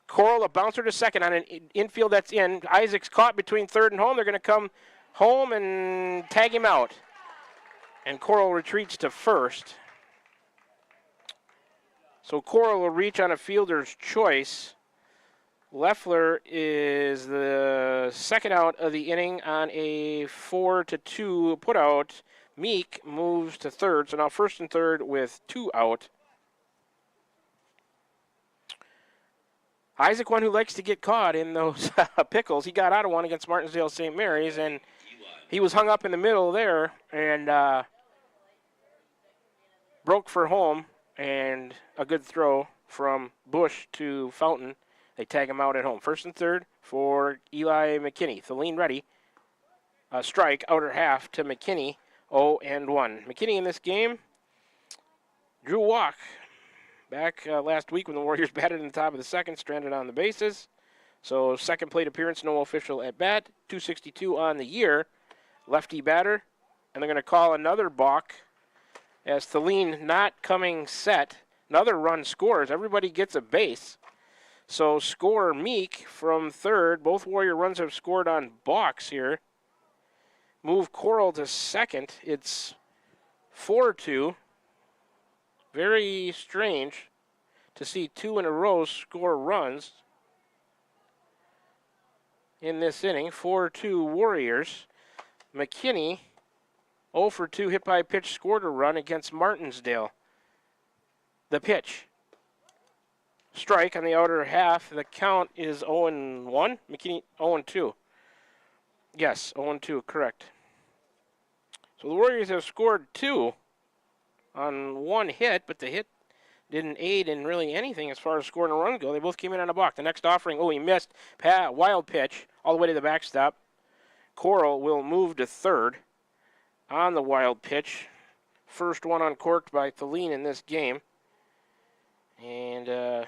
Coral, a bouncer to second on an infield that's in. Isaac's caught between third and home. They're going to come home and tag him out. And Coral retreats to first. So Coral will reach on a fielder's choice. Leffler is the second out of the inning on a 4-2 putout. Meek moves to third, so now first and third with 2 out. Isaac, one who likes to get caught in those pickles, he got out of one against Martinsdale St. Mary's, and he was hung up in the middle there and broke for home, and a good throw from Bush to Fountain. They tag him out at home. First and third for Eli McKinney. Thelene ready. A strike, outer half to McKinney, 0-1. McKinney in this game drew a walk back last week when the Warriors batted in the top of the second, stranded on the bases. So second plate appearance, no official at bat. 262 on the year. Lefty batter. And they're going to call another balk as Thelene not coming set. Another run scores. Everybody gets a base. So score Meek from third. Both Warrior runs have scored on balks here. Move Coral to second. It's 4-2. Very strange to see 2 in a row score runs in this inning. 4-2 Warriors. McKinney, 0 for 2 hit by pitch, scored a run against Martinsdale. The pitch. Strike on the outer half. The count is 0-1. McKinney 0-2. Yes, 0-2, correct. So the Warriors have scored 2 on 1 hit, but the hit didn't aid in really anything as far as scoring a run go. They both came in on a balk. The next offering, he missed. Wild pitch all the way to the backstop. Coral will move to third on the wild pitch. First one uncorked by Thelene in this game. And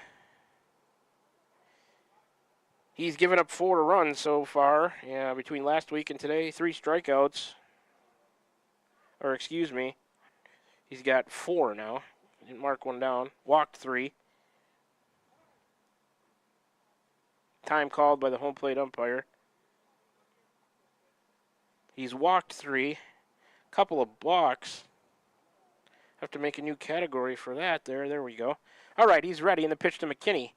he's given up 4 runs so far between last week and today. 3 strikeouts. Or excuse me. He's got 4 now. Didn't mark one down. Walked 3. Time called by the home plate umpire. He's walked 3. Couple of balks. Have to make a new category for that. There we go. All right, he's ready. And the pitch to McKinney.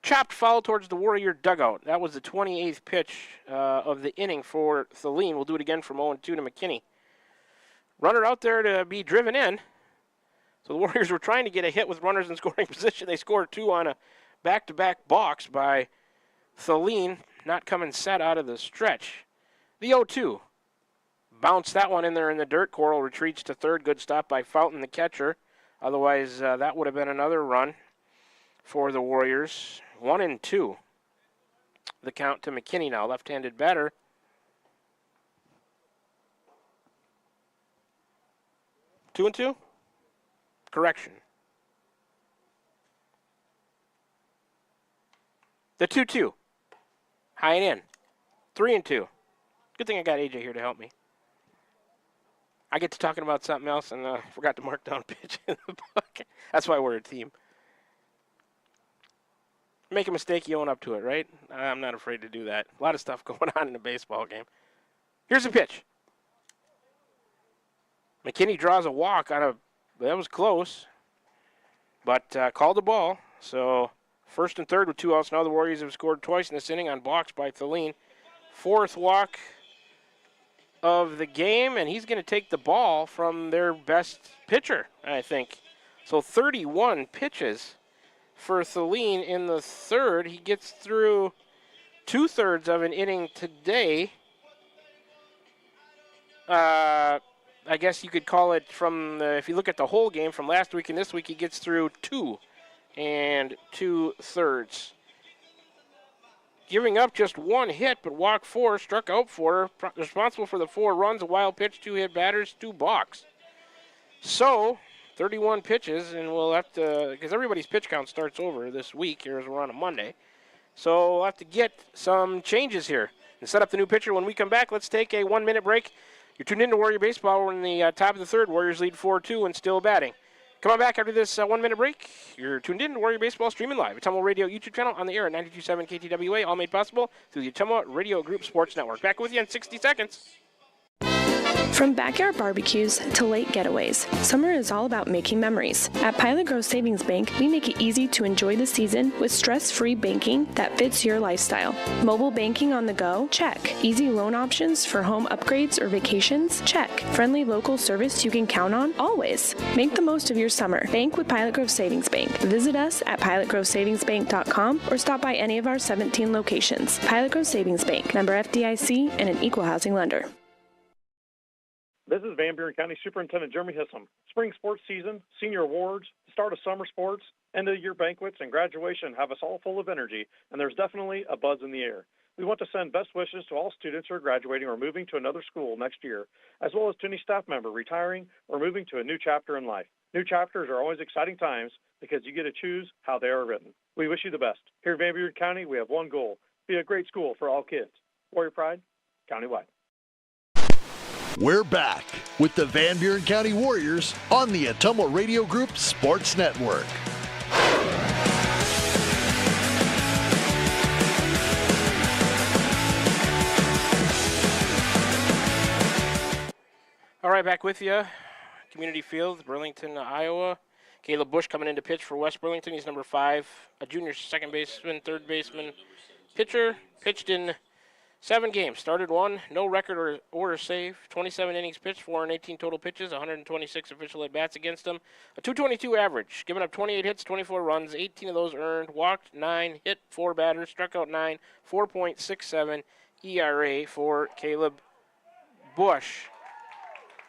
Chopped foul towards the Warrior dugout. That was the 28th pitch of the inning for Thelene. We'll do it again from 0-2 to McKinney. Runner out there to be driven in. So the Warriors were trying to get a hit with runners in scoring position. They scored 2 on a back-to-back balks by Thelene, not coming set out of the stretch. The 0-2. Bounced that one in there in the dirt. Coral retreats to third. Good stop by Fountain, the catcher. Otherwise, that would have been another run for the Warriors. 1-2. The count to McKinney now, left-handed batter. Two and 2? Correction. The 2-2. High and in. 3-2. Good thing I got AJ here to help me. I get to talking about something else and forgot to mark down pitch in the book. That's why we're a team. Make a mistake, you own up to it, right? I'm not afraid to do that. A lot of stuff going on in a baseball game. Here's the pitch. McKinney draws a walk on a, that was close, but called the ball. So first and third with 2 outs. Now the Warriors have scored twice in this inning on balks by Thelene. 4th walk of the game, and he's going to take the ball from their best pitcher, I think. So 31 pitches for Thelene in the third. He gets through 2/3 of an inning today. I guess you could call it from the, if you look at the whole game from last week and this week, he gets through 2 2/3. Giving up just 1 hit, but walked 4, struck out 4, responsible for the 4 runs, a wild pitch, 2 hit batters, 2 balks. So 31 pitches, and we'll have to, because everybody's pitch count starts over this week here as we're on a Monday. So we'll have to get some changes here and set up the new pitcher. When we come back, let's take a 1-minute break. You're tuned into Warrior Baseball. We're in the top of the third. Warriors lead 4-2 and still batting. Come on back after this 1-minute break. You're tuned in to Warrior Baseball, streaming live. Ottumwa Radio YouTube channel on the air at 92.7 KTWA, all made possible through the Ottumwa Radio Group Sports Network. Back with you in 60 seconds. From backyard barbecues to lake getaways, summer is all about making memories. At Pilot Grove Savings Bank, we make it easy to enjoy the season with stress-free banking that fits your lifestyle. Mobile banking on the go? Check. Easy loan options for home upgrades or vacations? Check. Friendly local service you can count on? Always. Make the most of your summer. Bank with Pilot Grove Savings Bank. Visit us at pilotgrovesavingsbank.com or stop by any of our 17 locations. Pilot Grove Savings Bank, member FDIC, and an equal housing lender. This is Van Buren County Superintendent Jeremy Hissom. Spring sports season, senior awards, the start of summer sports, end of year banquets, and graduation have us all full of energy, and there's definitely a buzz in the air. We want to send best wishes to all students who are graduating or moving to another school next year, as well as to any staff member retiring or moving to a new chapter in life. New chapters are always exciting times because you get to choose how they are written. We wish you the best. Here in Van Buren County, we have one goal: be a great school for all kids. Warrior Pride, countywide. We're back with the Van Buren County Warriors on the Ottumwa Radio Group Sports Network. All right, back with you. Community Field, Burlington, Iowa. Caleb Bush coming in to pitch for West Burlington. He's number 5, a junior second baseman, third baseman, pitcher. Pitched in 7 games, started 1, no record or save, 27 innings pitched, 418 total pitches, 126 official at-bats against him, a .222 average, giving up 28 hits, 24 runs, 18 of those earned, walked 9, hit 4 batters, struck out 9, 4.67 ERA for Caleb Bush.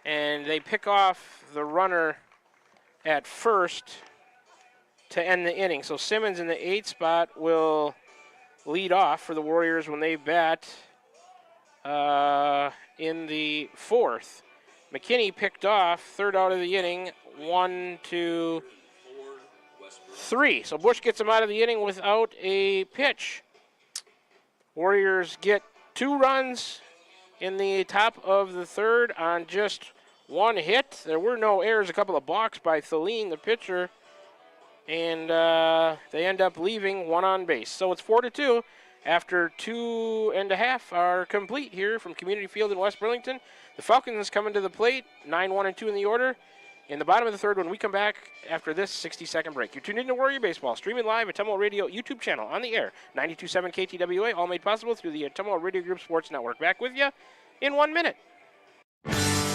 And they pick off the runner at first to end the inning. So Simmons in the 8th spot will lead off for the Warriors when they bat in the 4th. McKinney picked off, third out of the inning, 1, 2, 3. So Bush gets him out of the inning without a pitch. Warriors get 2 runs in the top of the 3rd on just 1 hit. There were no errors, a couple of balks by Thaleen, the pitcher, and they end up leaving 1 on base. So it's 4-2 after 2.5 are complete here from Community Field in West Burlington. The Falcons coming to the plate, 9-1-2 in the order. In the bottom of the 3rd when we come back after this 60-second break. You're tuned in to Warrior Baseball, streaming live at Ottumwa Radio YouTube channel on the air, 92.7 KTWA, all made possible through the Ottumwa Radio Group Sports Network. Back with you in 1 minute.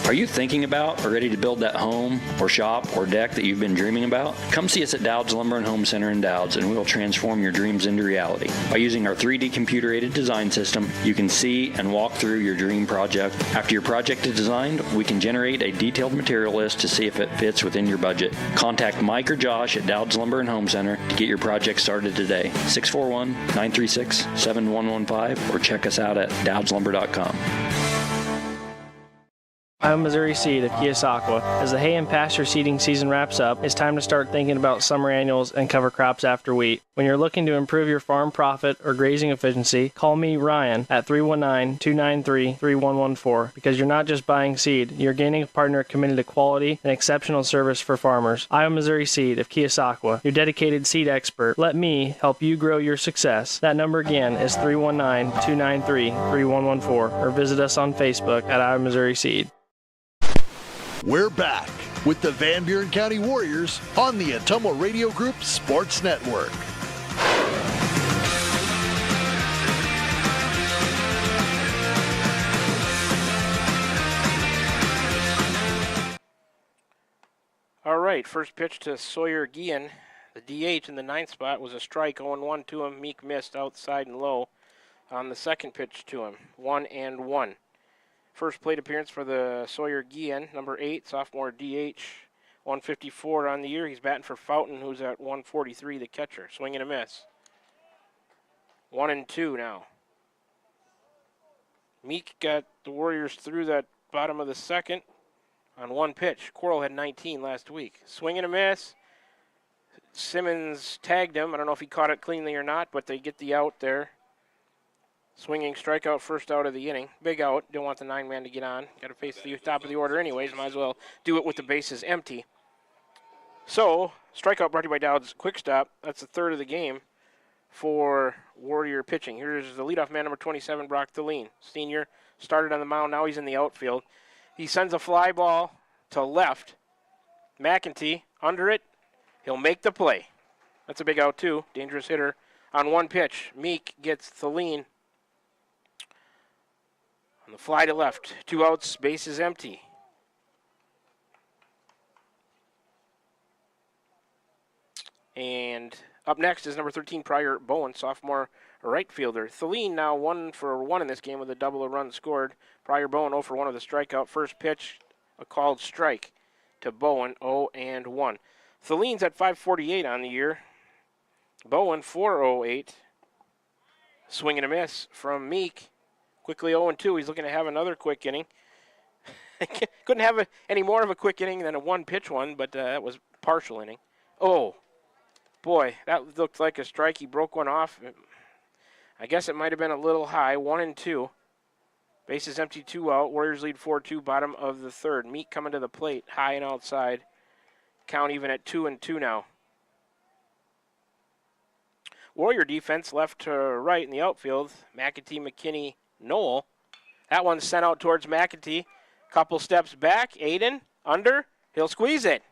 Are you thinking about or ready to build that home or shop or deck that you've been dreaming about? Come see us at Dowd's Lumber and Home Center in Dowd's, and we will transform your dreams into reality. By using our 3D computer-aided design system, you can see and walk through your dream project. After your project is designed, we can generate a detailed material list to see if it fits within your budget. Contact Mike or Josh at Dowd's Lumber and Home Center to get your project started today. 641-936-7115 or check us out at dowdslumber.com. I'm Missouri Seed of Keosauqua. As the hay and pasture seeding season wraps up, it's time to start thinking about summer annuals and cover crops after wheat. When you're looking to improve your farm profit or grazing efficiency, call me, Ryan, at 319-293-3114, because you're not just buying seed, you're gaining a partner committed to quality and exceptional service for farmers. I'm Missouri Seed of Keosauqua, your dedicated seed expert. Let me help you grow your success. That number again is 319-293-3114, or visit us on Facebook at I'm Missouri Seed. We're back with the Van Buren County Warriors on the Ottumwa Radio Group Sports Network. All right, first pitch to Sawyer Guillen. The DH in the 9th spot was a strike, 0-1 to him. Meek missed outside and low on the second pitch to him, 1-1. First plate appearance for the Sawyer Guillen, number 8, sophomore DH, 154 on the year. He's batting for Fountain, who's at 143, the catcher. Swing and a miss. 1-2 now. Meek got the Warriors through that bottom of the 2nd on 1 pitch. Coral had 19 last week. Swing and a miss. Simmons tagged him. I don't know if he caught it cleanly or not, but they get the out there. Swinging strikeout, first out of the inning. Big out. Don't want the 9-man to get on. Got to face the top of the order anyways. Might as well do it with the bases empty. So, strikeout brought to you by Dowd's Quick Stop. That's the 3rd of the game for Warrior pitching. Here's the leadoff man, number 27, Brock Thaleen. Senior started on the mound. Now he's in the outfield. He sends a fly ball to left. McEntee under it. He'll make the play. That's a big out, too. Dangerous hitter on one pitch. Meek gets Thelene on the fly to left. 2 outs, base is empty. And up next is number 13, Pryor Bowen, sophomore right fielder. Thelene now 1 for 1 in this game with a double of runs scored. Pryor Bowen 0 for 1 with a strikeout. First pitch, a called strike to Bowen, 0-1. Thelene's at 548 on the year. Bowen 408. Swing and a miss from Meek. Quickly 0-2. He's looking to have another quick inning. Couldn't have any more of a quick inning than a one-pitch one, but that was partial inning. Oh, boy, that looked like a strike. He broke one off. I guess it might have been a little high. 1-2. Bases empty, 2 out. Warriors lead 4-2, bottom of the third. Meek coming to the plate, high and outside. Count even at 2-2 now. Warrior defense left to right in the outfield. McEntee, McKinney, Knoll. That one's sent out towards McEntee. Couple steps back. Aiden, under. He'll squeeze it.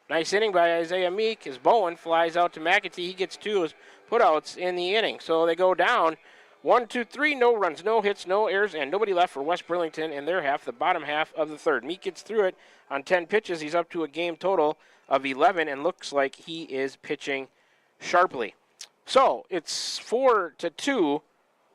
Nice inning by Isaiah Meek as Bowen flies out to McEntee. He gets 2 putouts in the inning. So they go down 1, 2, 3, no runs, no hits, no errors, and nobody left for West Burlington in their half, the bottom half of the third. Meek gets through it on 10 pitches. He's up to a game total of 11 and looks like he is pitching sharply. So it's 4-2.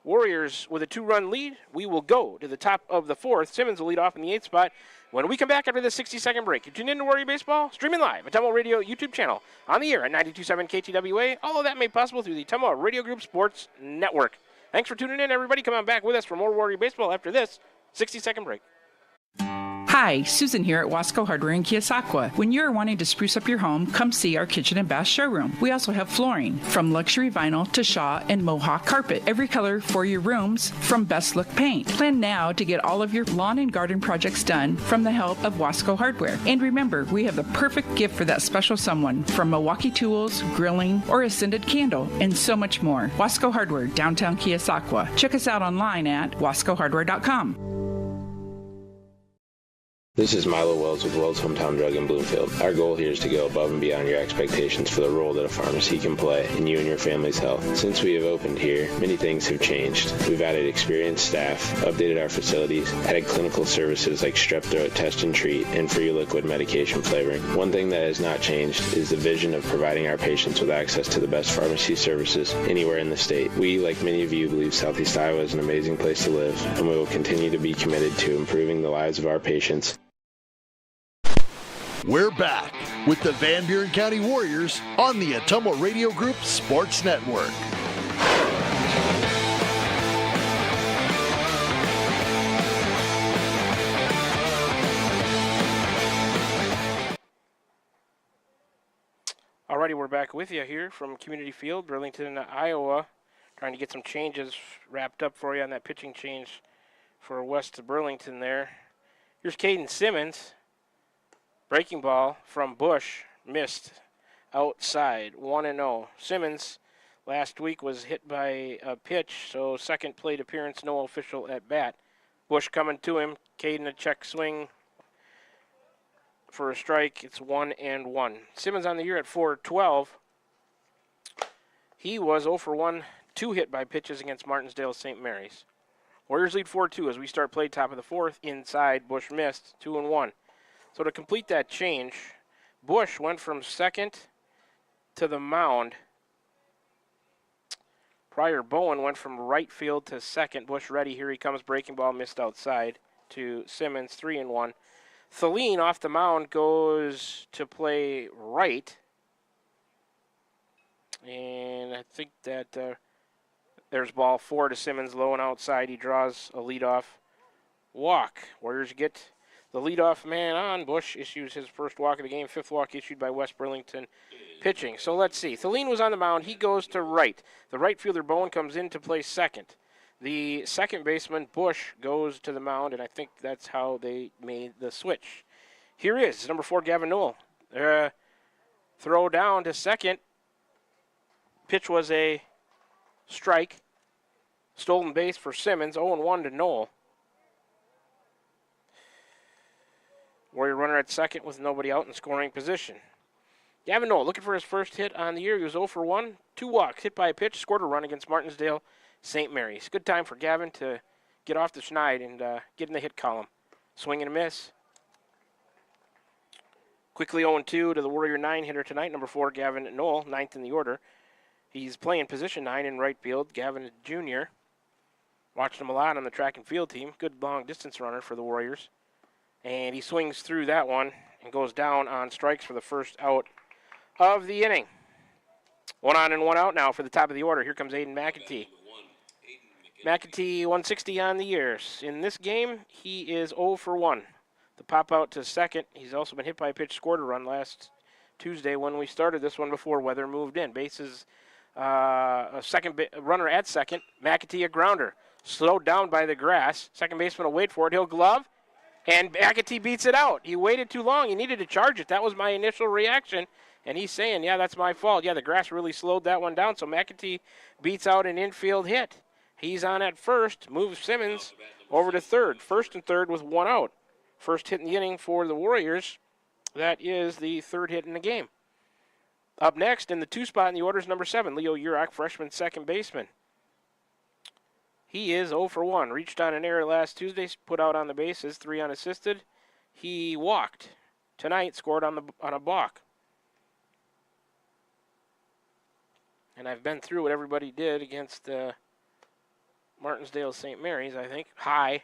Warriors with a 2-run lead. We will go to the top of the fourth. Simmons will lead off in the 8th spot. When we come back after this 60-second break, you tune in to Warrior Baseball, streaming live at Tumwa Radio YouTube channel, on the air at 92.7 KTWA. All of that made possible through the Tumwa Radio Group Sports Network. Thanks for tuning in, everybody. Come on back with us for more Warrior Baseball after this 60-second break. Hi, Susan here at Wasco Hardware in Keosauqua. When you're wanting to spruce up your home, come see our kitchen and bath showroom. We also have flooring, from luxury vinyl to Shaw and Mohawk carpet. Every color for your rooms, from Best Look paint. Plan now to get all of your lawn and garden projects done from the help of Wasco Hardware. And remember, we have the perfect gift for that special someone, from Milwaukee tools, grilling, or a scented candle, and so much more. Wasco Hardware, downtown Keosauqua. Check us out online at wascohardware.com. This is Milo Wells with Wells Hometown Drug in Bloomfield. Our goal here is to go above and beyond your expectations for the role that a pharmacy can play in you and your family's health. Since we have opened here, many things have changed. We've added experienced staff, updated our facilities, added clinical services like strep throat test and treat, and free liquid medication flavoring. One thing that has not changed is the vision of providing our patients with access to the best pharmacy services anywhere in the state. We, like many of you, believe Southeast Iowa is an amazing place to live, and we will continue to be committed to improving the lives of our patients. We're back with the Van Buren County Warriors on the Ottumwa Radio Group Sports Network. Alrighty, we're back with you here from Community Field, Burlington, Iowa. Trying to get some changes wrapped up for you on that pitching change for West Burlington there. Here's Caden Simmons. Breaking ball from Bush, missed outside, 1-0. Simmons last week was hit by a pitch, so second plate appearance, no official at bat. Bush coming to him, Caden a check swing for a strike. It's 1-1. Simmons on the year at 412. He was 0 for 1, 2 hit by pitches against Martinsdale St. Mary's. Warriors lead 4-2 as we start play top of the fourth. Inside, Bush missed, 2-1. So to complete that change, Bush went from second to the mound. Pryor Bowen went from right field to second. Bush ready. Here he comes. Breaking ball missed outside to Simmons, 3-1. Thelene off the mound goes to play right. And I think that there's ball 4 to Simmons, low and outside. He draws a leadoff walk. Warriors get the leadoff man on. Bush issues his first walk of the game, 5th walk issued by West Burlington pitching. So let's see. Thelene was on the mound. He goes to right. The right fielder, Bowen, comes in to play second. The second baseman, Bush, goes to the mound, and I think that's how they made the switch. Here is number 4, Gavin Newell. Throw down to second. Pitch was a strike. Stolen base for Simmons, 0-1 to Newell. Warrior runner at second with nobody out in scoring position. Gavin Knoll looking for his first hit on the year. He was 0 for 1. 2 walks, hit by a pitch, scored a run against Martinsdale St. Mary's. Good time for Gavin to get off the schneid and get in the hit column. Swing and a miss. Quickly 0-2 to the Warrior 9 hitter tonight, number 4, Gavin Knoll, 9th in the order. He's playing position 9 in right field. Gavin Jr. Watched him a lot on the track and field team. Good long distance runner for the Warriors. And he swings through that one and goes down on strikes for the first out of the inning. 1 on and 1 out now for the top of the order. Here comes Aiden McEntee. McEntee 160 on the years. In this game, he is 0 for 1. The pop out to second. He's also been hit by a pitch, scored a run last Tuesday when we started this one before weather moved in. Bases, a runner at second. McEntee a grounder. Slowed down by the grass. Second baseman will wait for it. He'll glove. And McEntee beats it out. He waited too long. He needed to charge it. That was my initial reaction. And he's saying, yeah, that's my fault. Yeah, the grass really slowed that one down. So McEntee beats out an infield hit. He's on at first. Moves Simmons over to third. First and third with 1 out. First hit in the inning for the Warriors. That is the third hit in the game. Up next in the 2 spot in the order is number 7, Leo Urach, freshman second baseman. He is 0 for 1. Reached on an error last Tuesday, put out on the bases, 3 unassisted. He walked. Tonight scored on a balk. And I've been through what everybody did against Martinsdale St. Mary's, I think. High.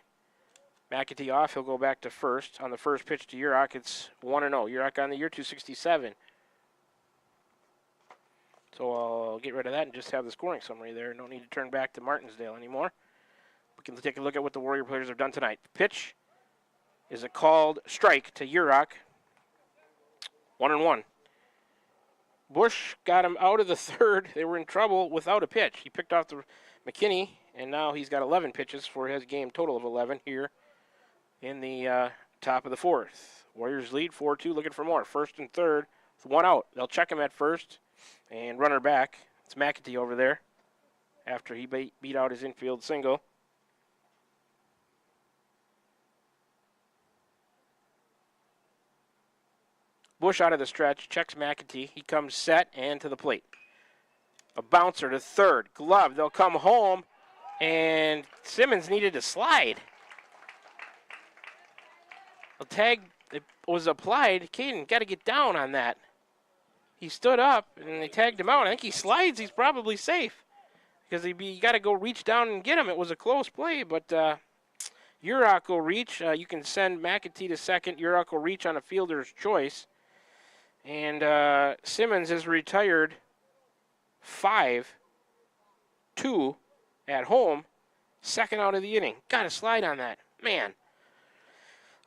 McEntee off. He'll go back to first. On the first pitch to Urach, it's 1-0. Urach on the year, 267. So I'll get rid of that and just have the scoring summary there. No need to turn back to Martinsdale anymore. We can take a look at what the Warrior players have done tonight. Pitch is a called strike to Urach. 1-1. Bush got him out of the third. They were in trouble without a pitch. He picked off the McKinney, and now he's got 11 pitches for his game total of 11 here in the top of the fourth. Warriors lead 4-2, looking for more. First and third with 1 out. They'll check him at first and runner back. It's McEntee over there after he beat out his infield single. Bush out of the stretch, checks McEntee. He comes set and to the plate. A bouncer to third. Glove. They'll come home, and Simmons needed to slide. A tag was applied. Caden got to get down on that. He stood up, and they tagged him out. I think he slides. He's probably safe because you got to go reach down and get him. It was a close play, but Urach will reach. You can send McEntee to second. Urach will reach on a fielder's choice. And Simmons is retired 5-2 at home. Second out of the inning. Got to slide on that. Man.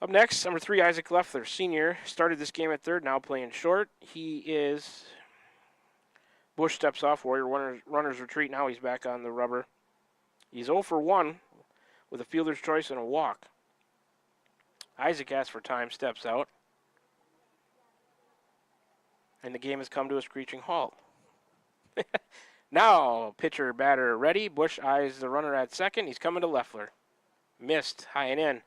Up next, number 3, Isaac Leffler, senior. Started this game at third, now playing short. Bush steps off. Warrior runners retreat. Now he's back on the rubber. He's 0 for 1 with a fielder's choice and a walk. Isaac asks for time, steps out. And the game has come to a screeching halt. Now, pitcher, batter ready. Bush eyes the runner at second. He's coming to Leffler. Missed, high and in.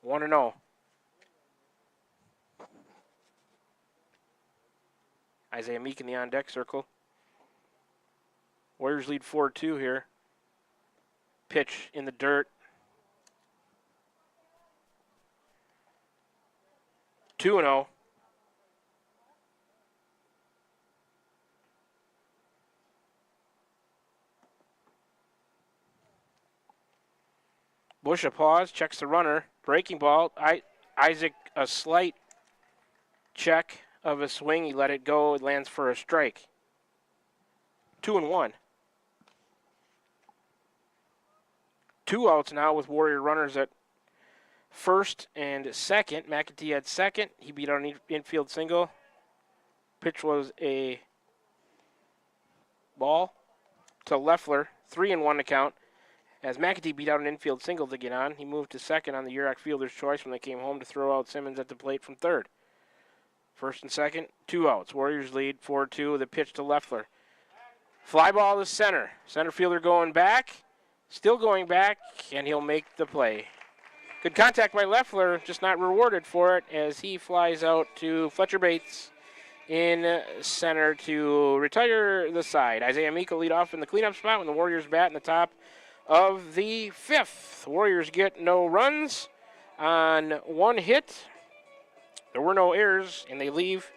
1-0. Isaiah Meek in the on-deck circle. Warriors lead 4-2 here. Pitch in the dirt. 2-0. Bush a pause, checks the runner. Breaking ball. Isaac a slight check of a swing. He let it go. It lands for a strike. 2-1. 2 outs now with Warrior runners at first and second. McEntee at second. He beat out an infield single. Pitch was a ball to Leffler. 3-1 to count. As McEntee beat out an infield single to get on, he moved to second on the Urach fielder's choice when they came home to throw out Simmons at the plate from third. First and second, 2 outs. Warriors lead 4-2 with a pitch to Leffler. Fly ball to center. Center fielder going back. Still going back, and he'll make the play. Good contact by Leffler, just not rewarded for it as he flies out to Fletcher Bates in center to retire the side. Isaiah Meek will lead off in the cleanup spot when the Warriors bat in the top of the fifth. Warriors get no runs on one hit. There were no errors, and they leave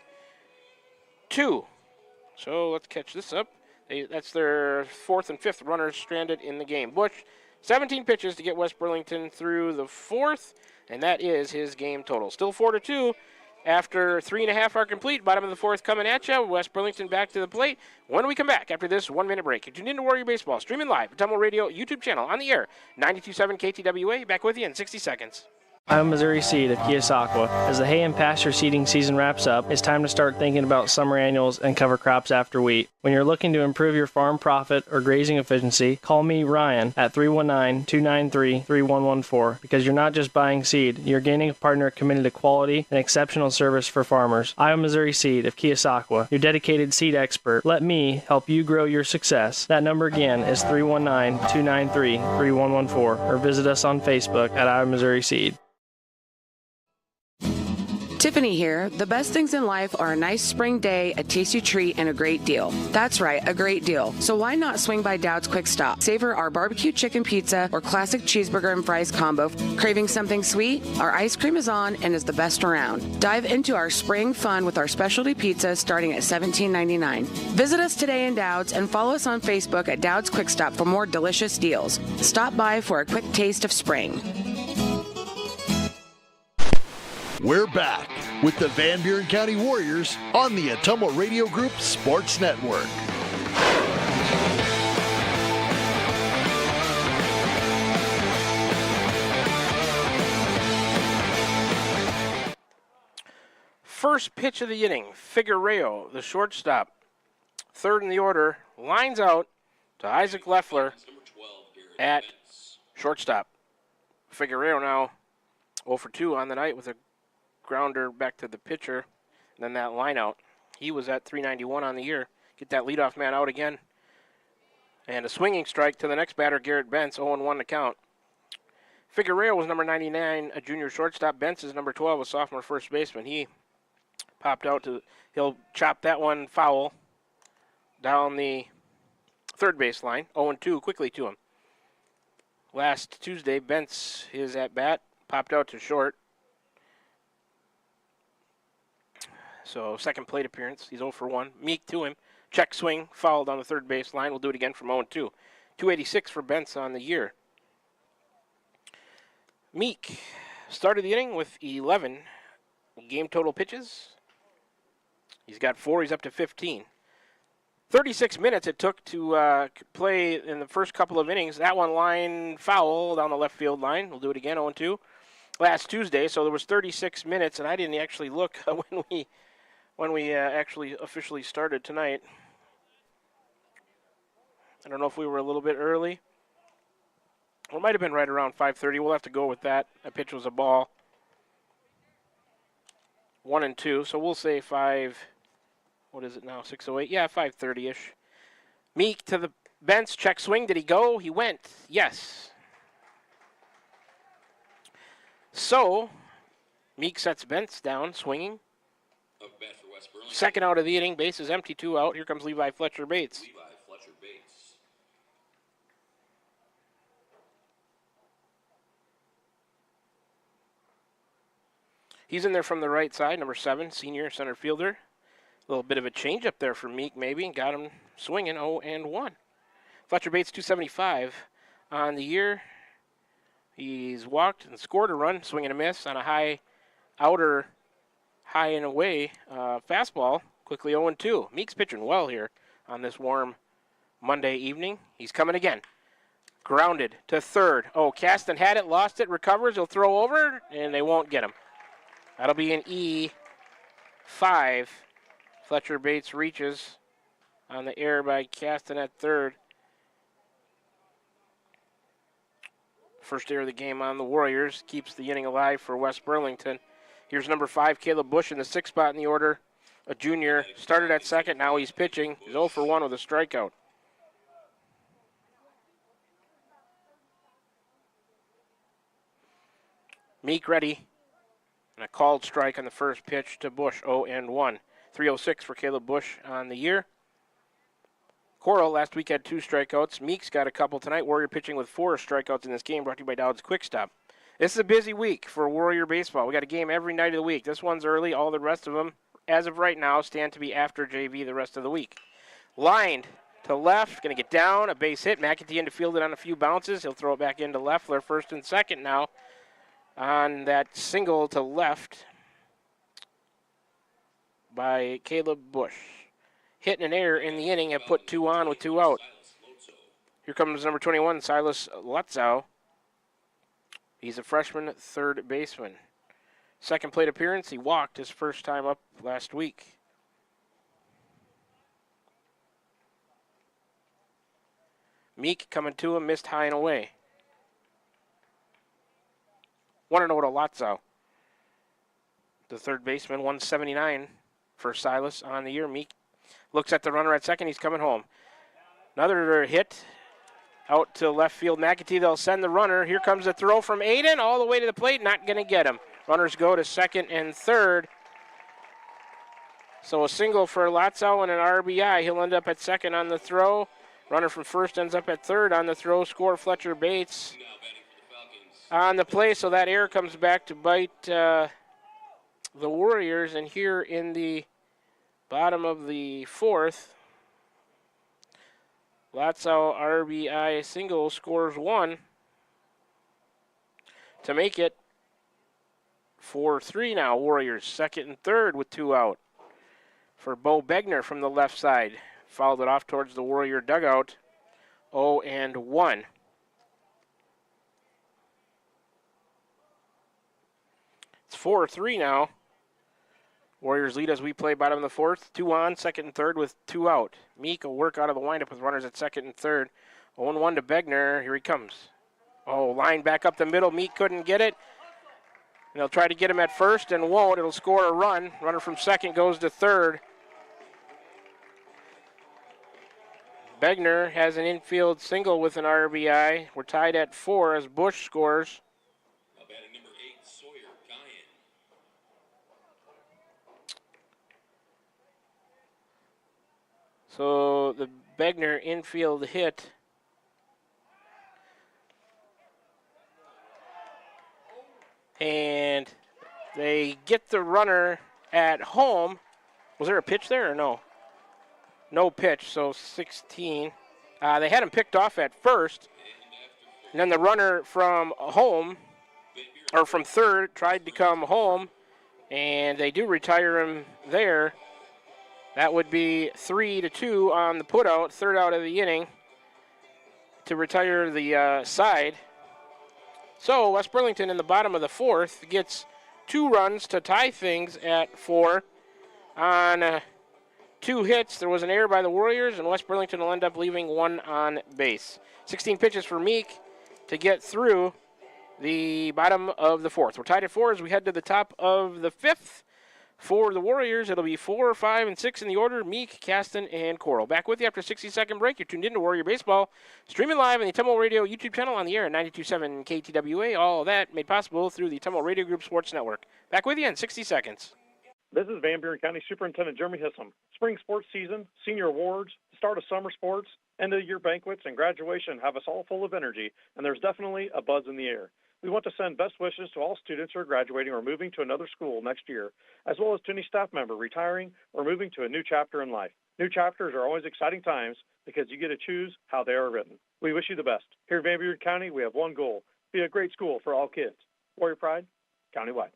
2. So let's catch this up. That's their 4th and 5th runners stranded in the game. Bush, 17 pitches to get West Burlington through the 4th, and that is his game total. Still 4-2 after 3.5 are complete. Bottom of the 4th coming at you. West Burlington back to the plate. When we come back after this 1-minute break, you're tuned into Warrior Baseball, streaming live, Tumble Radio YouTube channel, on the air, 92.7 KTWA. Back with you in 60 seconds. I'm Missouri Seed of Keosauqua. As the hay and pasture seeding season wraps up, it's time to start thinking about summer annuals and cover crops after wheat. When you're looking to improve your farm profit or grazing efficiency, call me, Ryan, at 319-293-3114, because you're not just buying seed, you're gaining a partner committed to quality and exceptional service for farmers. I'm Missouri Seed of Keosauqua, your dedicated seed expert. Let me help you grow your success. That number again is 319-293-3114, or visit us on Facebook at I'm Missouri Seed. Tiffany here. The best things in life are a nice spring day, a tasty treat, and a great deal. That's right, a great deal. So why not swing by Dowd's Quick Stop? Savor our barbecue chicken pizza or classic cheeseburger and fries combo. Craving something sweet? Our ice cream is on and is the best around. Dive into our spring fun with our specialty pizza starting at $17.99. Visit us today in Dowd's and follow us on Facebook at Dowd's Quick Stop for more delicious deals. Stop by for a quick taste of spring. We're back with the Van Buren County Warriors on the Ottumwa Radio Group Sports Network. First pitch of the inning, Figueroa, the shortstop, third in the order, lines out to Isaac Leffler at shortstop. Figueroa now 0-for-2 on the night with a grounder back to the pitcher, and then that line out. He was at 391 on the year. Get that leadoff man out again. And a swinging strike to the next batter, Garrett Bentz, 0-1 to count. Figueroa was number 99, a junior shortstop. Bentz is number 12, a sophomore first baseman. He popped out to, he'll chop that one foul down the third base line. 0-2 quickly to him. Last Tuesday, Bentz, his at-bat, popped out to short. So second plate appearance, he's 0-for-1. Meek to him, check swing, foul down the third base line. We'll do it again from 0-2. 286 for Bentz on the year. Meek started the inning with 11 game total pitches. He's got 4, he's up to 15. 36 minutes it took to play in the first couple of innings. That one line foul down the left field line. We'll do it again, 0-2. Last Tuesday, so there was 36 minutes, and I didn't actually look when we actually officially started tonight. I don't know if we were a little bit early. It might have been right around 5:30. We'll have to go with that. That pitch was a ball. 1-2, so we'll say 5. What is it now, 6:08? Yeah, 5:30-ish. Meek to the bench, check swing. Did he go? He went. Yes. So, Meek sets Bentz down, swinging. Second out of the inning, base is empty, 2 out. Here comes Levi Fletcher Bates. He's in there from the right side, number 7, senior center fielder. A little bit of a change up there for Meek, maybe, and got him swinging 0-1. Fletcher Bates, 275 on the year. He's walked and scored a run, swing and a miss on a high outer, high and away fastball. Quickly 0-2. Meek's pitching well here on this warm Monday evening. He's coming again. Grounded to third. Oh, Caston had it, lost it, recovers. He'll throw over, and they won't get him. That'll be an E5. Fletcher Bates reaches on the air by Caston at third. First error of the game on the Warriors. Keeps the inning alive for West Burlington. Here's number 5, Caleb Bush, in the 6th spot in the order. A junior. Started at second. Now he's pitching. He's 0-for-1 with a strikeout. Meek ready. And a called strike on the first pitch to Bush, 0-1. 306 for Caleb Bush on the year. Coral last week had 2 strikeouts. Meek's got a couple tonight. Warrior pitching with 4 strikeouts in this game, brought to you by Dowd's Quick Stop. This is a busy week for Warrior Baseball. We got a game every night of the week. This one's early. All the rest of them, as of right now, stand to be after JV the rest of the week. Lined to left, going to get down, a base hit. McAtee in to field it on a few bounces. He'll throw it back into left. They're first and second now on that single to left by Caleb Bush. Hit and an error in the inning have put 2 on with 2 out. Here comes number 21, Silas Lutzow. He's a freshman third baseman. Second plate appearance, he walked his first time up last week. Meek coming to him, missed high and away. 1-0 to Lotzow. The third baseman, 179 for Silas on the year. Meek looks at the runner at second. He's coming home. Another hit out to left field. McAtee, they'll send the runner. Here comes the throw from Aiden all the way to the plate. Not going to get him. Runners go to second and third. So a single for Lotzow and an RBI. He'll end up at second on the throw. Runner from first ends up at third on the throw. Score Fletcher Bates on the play, so that error comes back to bite the Warriors. And here in the bottom of the fourth, Lotzow RBI single scores 1 to make it 4-3 now. Warriors second and third with 2 out for Bo Begner from the left side. Fouled it off towards the Warrior dugout. 0-1. It's 4-3 now. Warriors lead as we play bottom of the fourth. 2 on, second and third with 2 out. Meek will work out of the windup with runners at second and third. 0-1 to Begner. Here he comes. Oh, line back up the middle. Meek couldn't get it. And they'll try to get him at first and won't. It'll score a run. Runner from second goes to third. Begner has an infield single with an RBI. We're tied at 4 as Bush scores. So the Begner infield hit and they get the runner at home. Was there a pitch there or no? No pitch, so 16. They had him picked off at first, and then the runner from home, or from third, tried to come home, and they do retire him there. That would be 3-2 on the putout, third out of the inning, to retire the side. So West Burlington in the bottom of the fourth gets 2 runs to tie things at 4 on 2 hits. There was an error by the Warriors, and West Burlington will end up leaving 1 on base. 16 pitches for Meek to get through the bottom of the fourth. We're tied at 4 as we head to the top of the fifth. For the Warriors, it'll be 4, 5, and 6 in the order. Meek, Caston, and Coral. Back with you after a 60-second break. You're tuned in to Warrior Baseball. Streaming live on the Tumble Radio YouTube channel on the air at 92.7 KTWA. All of that made possible through the Tumble Radio Group Sports Network. Back with you in 60 seconds. This is Van Buren County Superintendent Jeremy Hissam. Spring sports season, senior awards, the start of summer sports, end of year banquets, and graduation have us all full of energy, and there's definitely a buzz in the air. We want to send best wishes to all students who are graduating or moving to another school next year, as well as to any staff member retiring or moving to a new chapter in life. New chapters are always exciting times because you get to choose how they are written. We wish you the best. Here in Van Buren County, we have one goal: be a great school for all kids. Warrior Pride, countywide.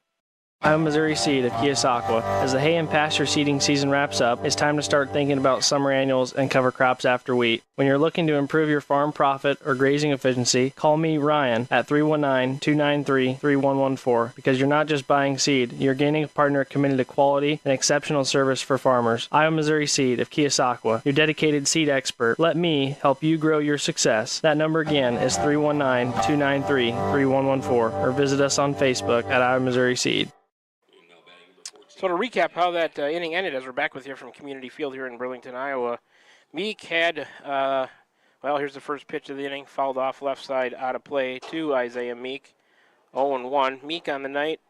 I'm Missouri Seed of Keosauqua. As the hay and pasture seeding season wraps up, it's time to start thinking about summer annuals and cover crops after wheat. When you're looking to improve your farm profit or grazing efficiency, call me, Ryan, at 319-293-3114, because you're not just buying seed, you're gaining a partner committed to quality and exceptional service for farmers. I'm Missouri Seed of Keosauqua, your dedicated seed expert. Let me help you grow your success. That number again is 319-293-3114, or visit us on Facebook at I'm Missouri Seed. So to recap how that inning ended, as we're back with you from Community Field here in Burlington, Iowa, Meek had, here's the first pitch of the inning, fouled off left side out of play to Isaiah Meek. 0-1. Meek on the night,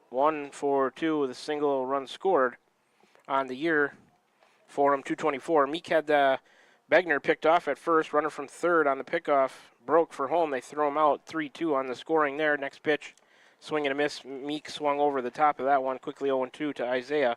1 for 2 with a single run scored on the year for him, 224. Meek had Begner picked off at first. Runner from third on the pickoff broke for home. They throw him out 3-2 on the scoring there. Next pitch, swing and a miss. Meek swung over the top of that one, quickly 0-2 to Isaiah.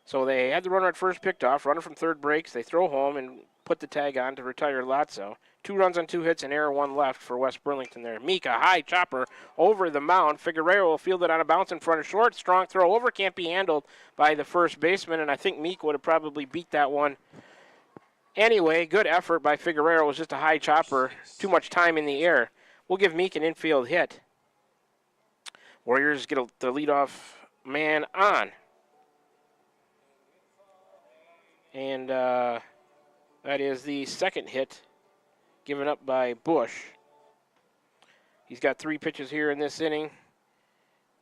So they had the runner at first picked off. Runner from third breaks. They throw home and put the tag on to retire Lotso. 2 runs on 2 hits and error, 1 left for West Burlington there. Meek, a high chopper over the mound. Figueroa will field it on a bounce in front of short. Strong throw over, can't be handled by the first baseman, and I think Meek would have probably beat that one. Anyway, good effort by Figueroa. It was just a high chopper. Too much time in the air. We'll give Meek an infield hit. Warriors get the leadoff man on. And that is the second hit given up by Bush. He's got 3 pitches here in this inning.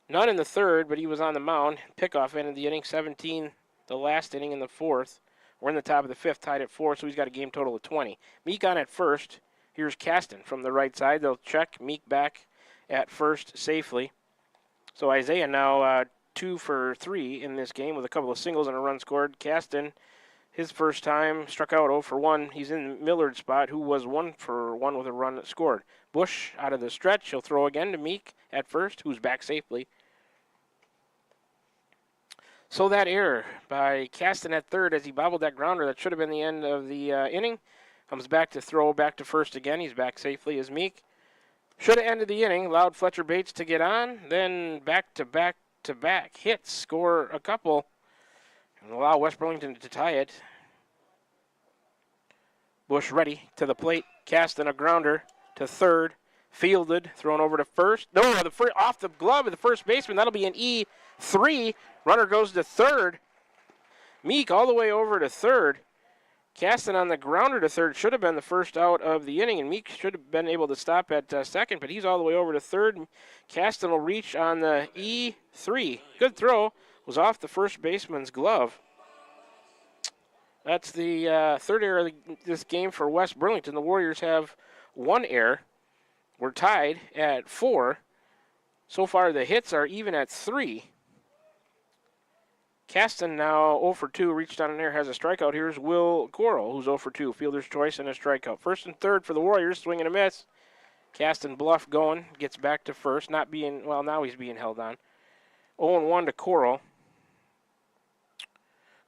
None in the third, but he was on the mound. Pickoff ended the inning, 17 the last inning in the fourth. We're in the top of the fifth, tied at 4, so he's got a game total of 20. Meek on at first. Here's Caston from the right side. They'll check Meek back at first safely. So Isaiah now 2 for 3 in this game with a couple of singles and a run scored. Caston, his first time, struck out 0 for 1. He's in Millard's spot, who was 1 for 1 with a run scored. Bush out of the stretch. He'll throw again to Meek at first, who's back safely. So that error by Caston at third as he bobbled that grounder that should have been the end of the inning. Comes back to throw back to first again. He's back safely as Meek. Should have ended the inning. Allowed Fletcher Bates to get on. Then back-to-back-to-back hits. Score a couple. And allow West Burlington to tie it. Bush ready to the plate. Caston a grounder to third. Fielded. Thrown over to first. No, off the glove of the first baseman. That'll be an E3. Runner goes to third. Meek all the way over to third. Caston on the grounder to third. Should have been the first out of the inning, and Meek should have been able to stop at second, but he's all the way over to third. Caston will reach on the E3. Good throw. Was off the first baseman's glove. That's the third error of this game for West Burlington. The Warriors have 1 error. We're tied at 4. So far, the hits are even at 3. Caston now 0 for 2, reached on an error, has a strikeout. Here's Will Coral, who's 0 for 2, fielder's choice and a strikeout. First and third for the Warriors, swing and a miss. Caston bluff going, gets back to first, now he's being held on. 0-1 to Coral.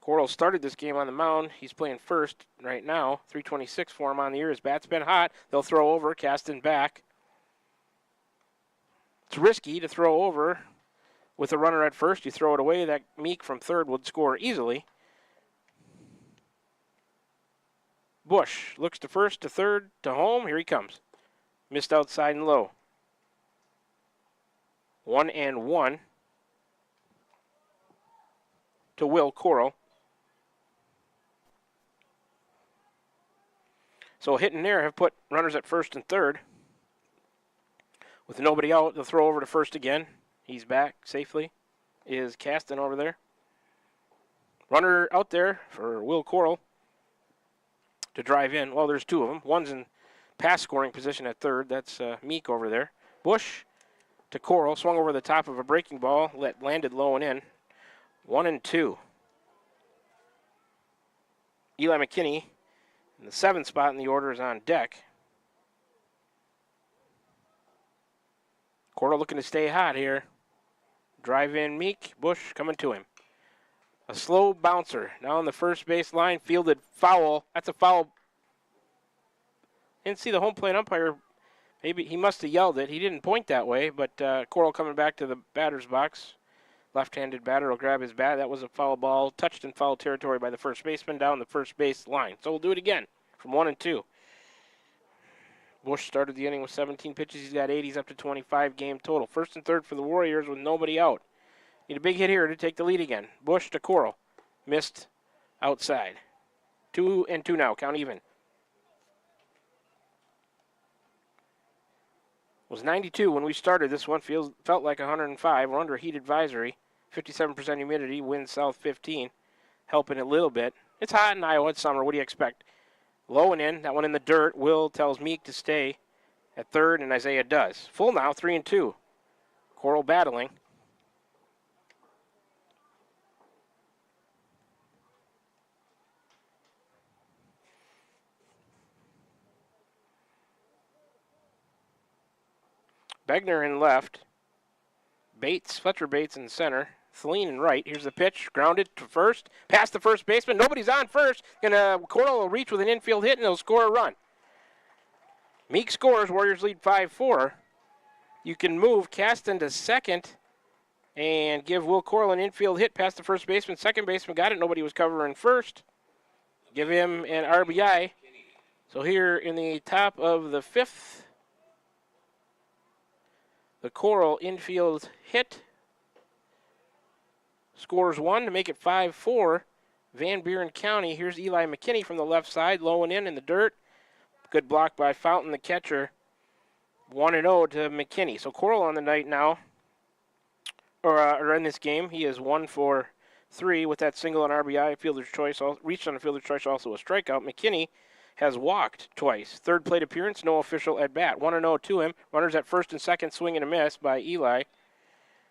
Coral started this game on the mound. He's playing first right now. 326 for him on the year. His bat's been hot. They'll throw over, Caston back. It's risky to throw over. With a runner at first, you throw it away. That Meek from third would score easily. Bush looks to first, to third, to home. Here he comes. Missed outside and low. 1-1 to Will Coral. So hit and error have put runners at first and third. With nobody out, they'll throw over to first again. He's back safely. Is Caston over there. Runner out there for Will Coral to drive in. Well, there's 2 of them. One's in pass scoring position at third. That's Meek over there. Bush to Coral. Swung over the top of a breaking ball. Landed low and in. 1-2. Eli McKinney in the 7th spot in the order is on deck. Coral looking to stay hot here. Drive in Meek. Bush coming to him. A slow bouncer. Now on the first base line. Fielded foul. That's a foul. Didn't see the home plate umpire. Maybe he must have yelled it. He didn't point that way, but Coral coming back to the batter's box. Left-handed batter will grab his bat. That was a foul ball. Touched in foul territory by the first baseman down the first base line. So we'll do it again from 1-2. Bush started the inning with 17 pitches. He's got 8. He's up to 25 game total. First and third for the Warriors with nobody out. Need a big hit here to take the lead again. Bush to Coral. Missed outside. 2-2 now. Count even. It was 92 when we started. This one felt like 105. We're under a heat advisory. 57% humidity. Wind south 15. Helping a little bit. It's hot in Iowa. It's summer. What do you expect? Low and in, that one in the dirt. Will tells Meek to stay at third, and Isaiah does. Full now, 3-2. Coral battling. Begner in left. Fletcher Bates in center. Celine in right. Here's the pitch. Grounded to first. Past the first baseman. Nobody's on first. Coral will reach with an infield hit and he'll score a run. Meek scores. Warriors lead 5-4. You can move Caston to second and give Will Coral an infield hit past the first baseman. Second baseman got it. Nobody was covering first. Give him an RBI. So here in the top of the fifth, the Coral infield hit scores one to make it 5-4. Van Buren County. Here's Eli McKinney from the left side, low and in the dirt. Good block by Fountain, the catcher. 1-0 to McKinney. So Coral on the night now, or in this game, he is 1 for 3 with that single on RBI. Fielder's choice, reached on a fielder's choice, also a strikeout. McKinney has walked twice. Third plate appearance, no official at bat. 1-0 to him. Runners at first and second, swing and a miss by Eli.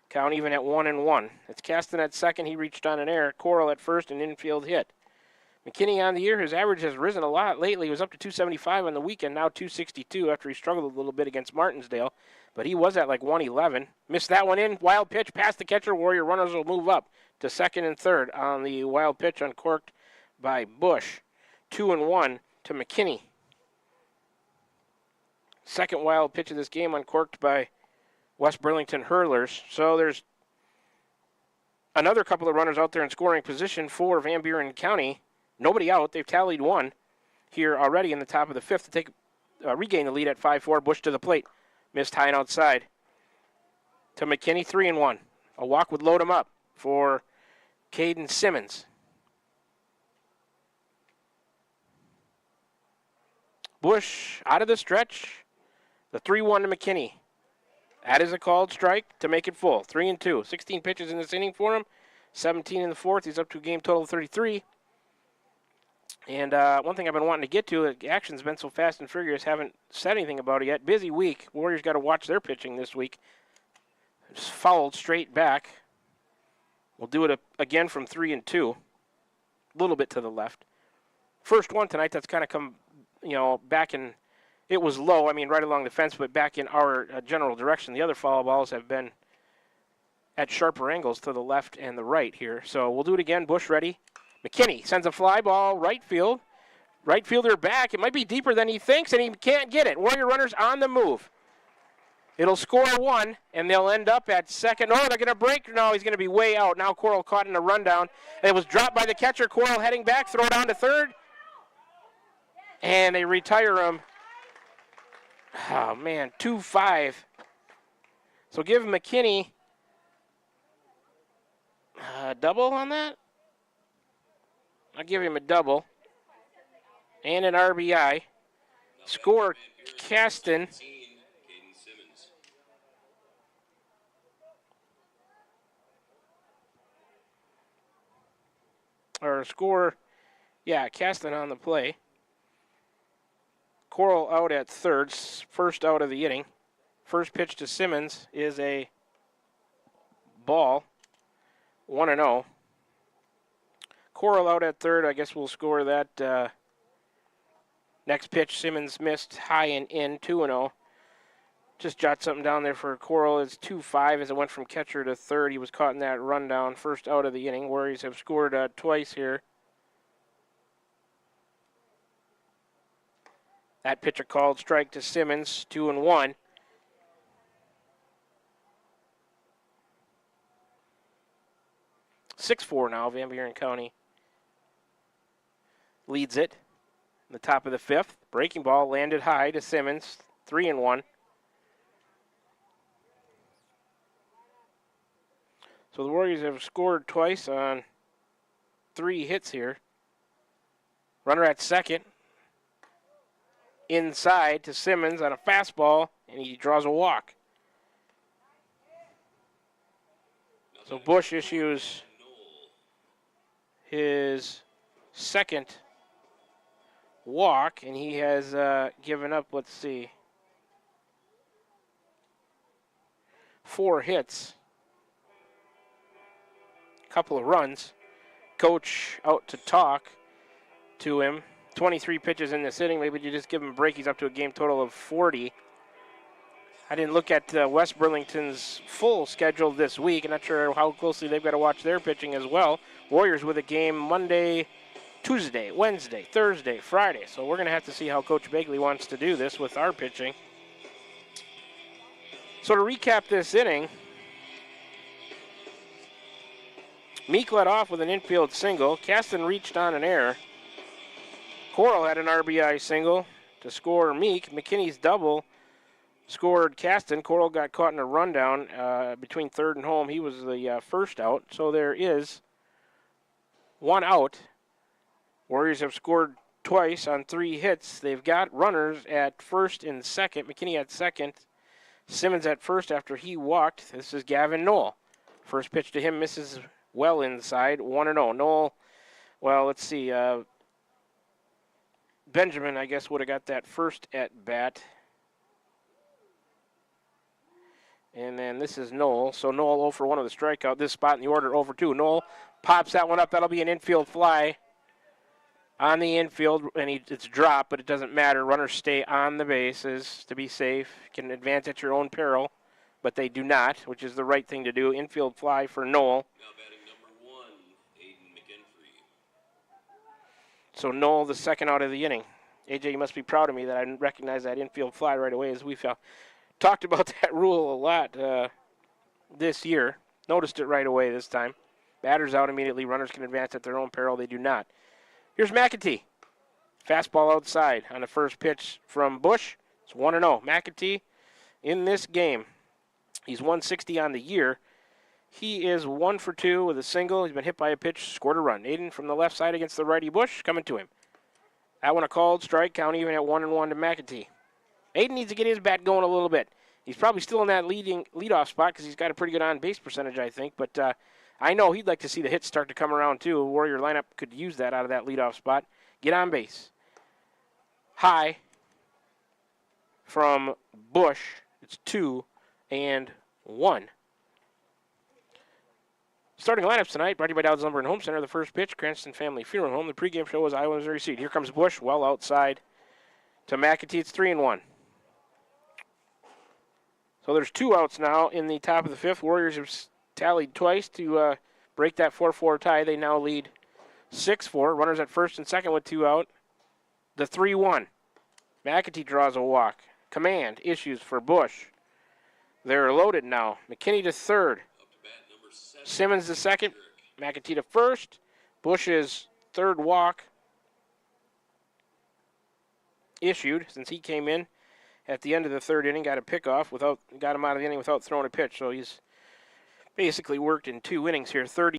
Count even at 1-1. It's Caston at second. He reached on an error. Coral at first, an infield hit. McKinney on the year, his average has risen a lot lately. He was up to 275 on the weekend, now 262 after he struggled a little bit against Martinsdale. But he was at like 111. Missed that one in. Wild pitch past the catcher. Warrior runners will move up to second and third on the wild pitch uncorked by Bush. 2-1 to McKinney. Second wild pitch of this game uncorked by West Burlington Hurlers. So there's another couple of runners out there in scoring position for Van Buren County. Nobody out. They've tallied one here already in the top of the fifth to regain the lead at 5-4. Bush to the plate. Missed high and outside. To McKinney, 3-1. A walk would load him up for Caden Simmons. Bush out of the stretch. The 3-1 to McKinney. That is a called strike to make it full. 3-2. 16 pitches in this inning for him. 17 in the fourth. He's up to a game total of 33. And one thing I've been wanting to get to, the action's been so fast and furious, haven't said anything about it yet. Busy week. Warriors got to watch their pitching this week. Just fouled straight back. We'll do it again from 3-2. A little bit to the left. First one tonight that's kind of come, back in. It was low, right along the fence, but back in our general direction. The other foul balls have been at sharper angles to the left and the right here. So we'll do it again. Bush ready. McKinney sends a fly ball right field. Right fielder back. It might be deeper than he thinks, and he can't get it. Warrior runners on the move. It'll score one, and they'll end up at second. Oh, they're going to break. No, he's going to be way out. Now Coral caught in a rundown. It was dropped by the catcher. Coral heading back. Throw down to third. And they retire him. Oh, man, 2-5. So give McKinney a double on that. I'll give him a double and an RBI. Score Caston. Or score, Caston on the play. Coral out at third, first out of the inning. First pitch to Simmons is a ball, 1-0. Coral out at third. I guess we'll score that next pitch. Simmons missed high and in, 2-0. Just jot something down there for Coral. It's 2-5 as it went from catcher to third. He was caught in that rundown, first out of the inning. Warriors have scored twice here. That pitch a called strike to Simmons, 2-1. (6-4) now, Van Buren County leads it in the top of the fifth. Breaking ball landed high to Simmons, 3-1. So the Warriors have scored twice on 3 hits here. Runner at second. Inside to Simmons on a fastball, and he draws a walk. So Bush issues his second walk, and he has given up, 4 hits, a couple of runs. Coach out to talk to him. 23 pitches in this inning. Maybe you just give him a break. He's up to a game total of 40. I didn't look at West Burlington's full schedule this week. I'm not sure how closely they've got to watch their pitching as well. Warriors with a game Monday, Tuesday, Wednesday, Thursday, Friday. So we're going to have to see how Coach Bagley wants to do this with our pitching. So to recap this inning, Meek led off with an infield single. Caston reached on an error. Coral had an RBI single to score Meek. McKinney's double scored Caston. Coral got caught in a rundown between third and home. He was the first out. So there is 1 out. Warriors have scored twice on 3 hits. They've got runners at first and second. McKinney at second. Simmons at first after he walked. This is Gavin Knoll. First pitch to him misses well inside. 1-0. Knoll, well, let's see. Benjamin, I guess, would have got that first at bat. And then this is Knoll. So Knoll 0 for 1 with a strikeout. This spot in the order 0 for 2. Knoll pops that one up. That'll be an infield fly on the infield, and it's dropped, but it doesn't matter. Runners stay on the bases to be safe. You can advance at your own peril, but they do not, which is the right thing to do. Infield fly for Knoll. Now batting number 1, Aiden McInfree. So Knoll, the second out of the inning. AJ, you must be proud of me that I didn't recognize that infield fly right away, as we've talked about that rule a lot this year. Noticed it right away this time. Batters out immediately. Runners can advance at their own peril. They do not. Here's McAtee. Fastball outside on the first pitch from Bush. It's 1-0. McAtee in this game. He's 160 on the year. He is 1 for 2 with a single. He's been hit by a pitch, scored a run. Aiden from the left side against the righty Bush, coming to him. That one a called strike, count even at 1-1 to McAtee. Aiden needs to get his bat going a little bit. He's probably still in that leadoff spot because he's got a pretty good on-base percentage, I think. But I know he'd like to see the hits start to come around, too. Warrior lineup could use that out of that leadoff spot. Get on base. High from Bush. It's 2-1. Starting lineups tonight, brought to you by Dowd's Lumber and Home Center. The first pitch, Cranston Family Funeral Home. The pregame show is Iowa Missouri Seed. Here comes Bush, well outside to McAtee. It's 3-1. So there's 2 outs now in the top of the 5th. Warriors have tallied twice to break that 4-4 tie. They now lead 6-4. Runners at first and second with 2 out. The 3-1. McAtee draws a walk. Command issues for Bush. They're loaded now. McKinney to third. Simmons to second. McAtee to first. Bush's third walk issued since he came in at the end of the third inning, got a pickoff got him out of the inning without throwing a pitch. So he's basically worked in 2 innings here. 30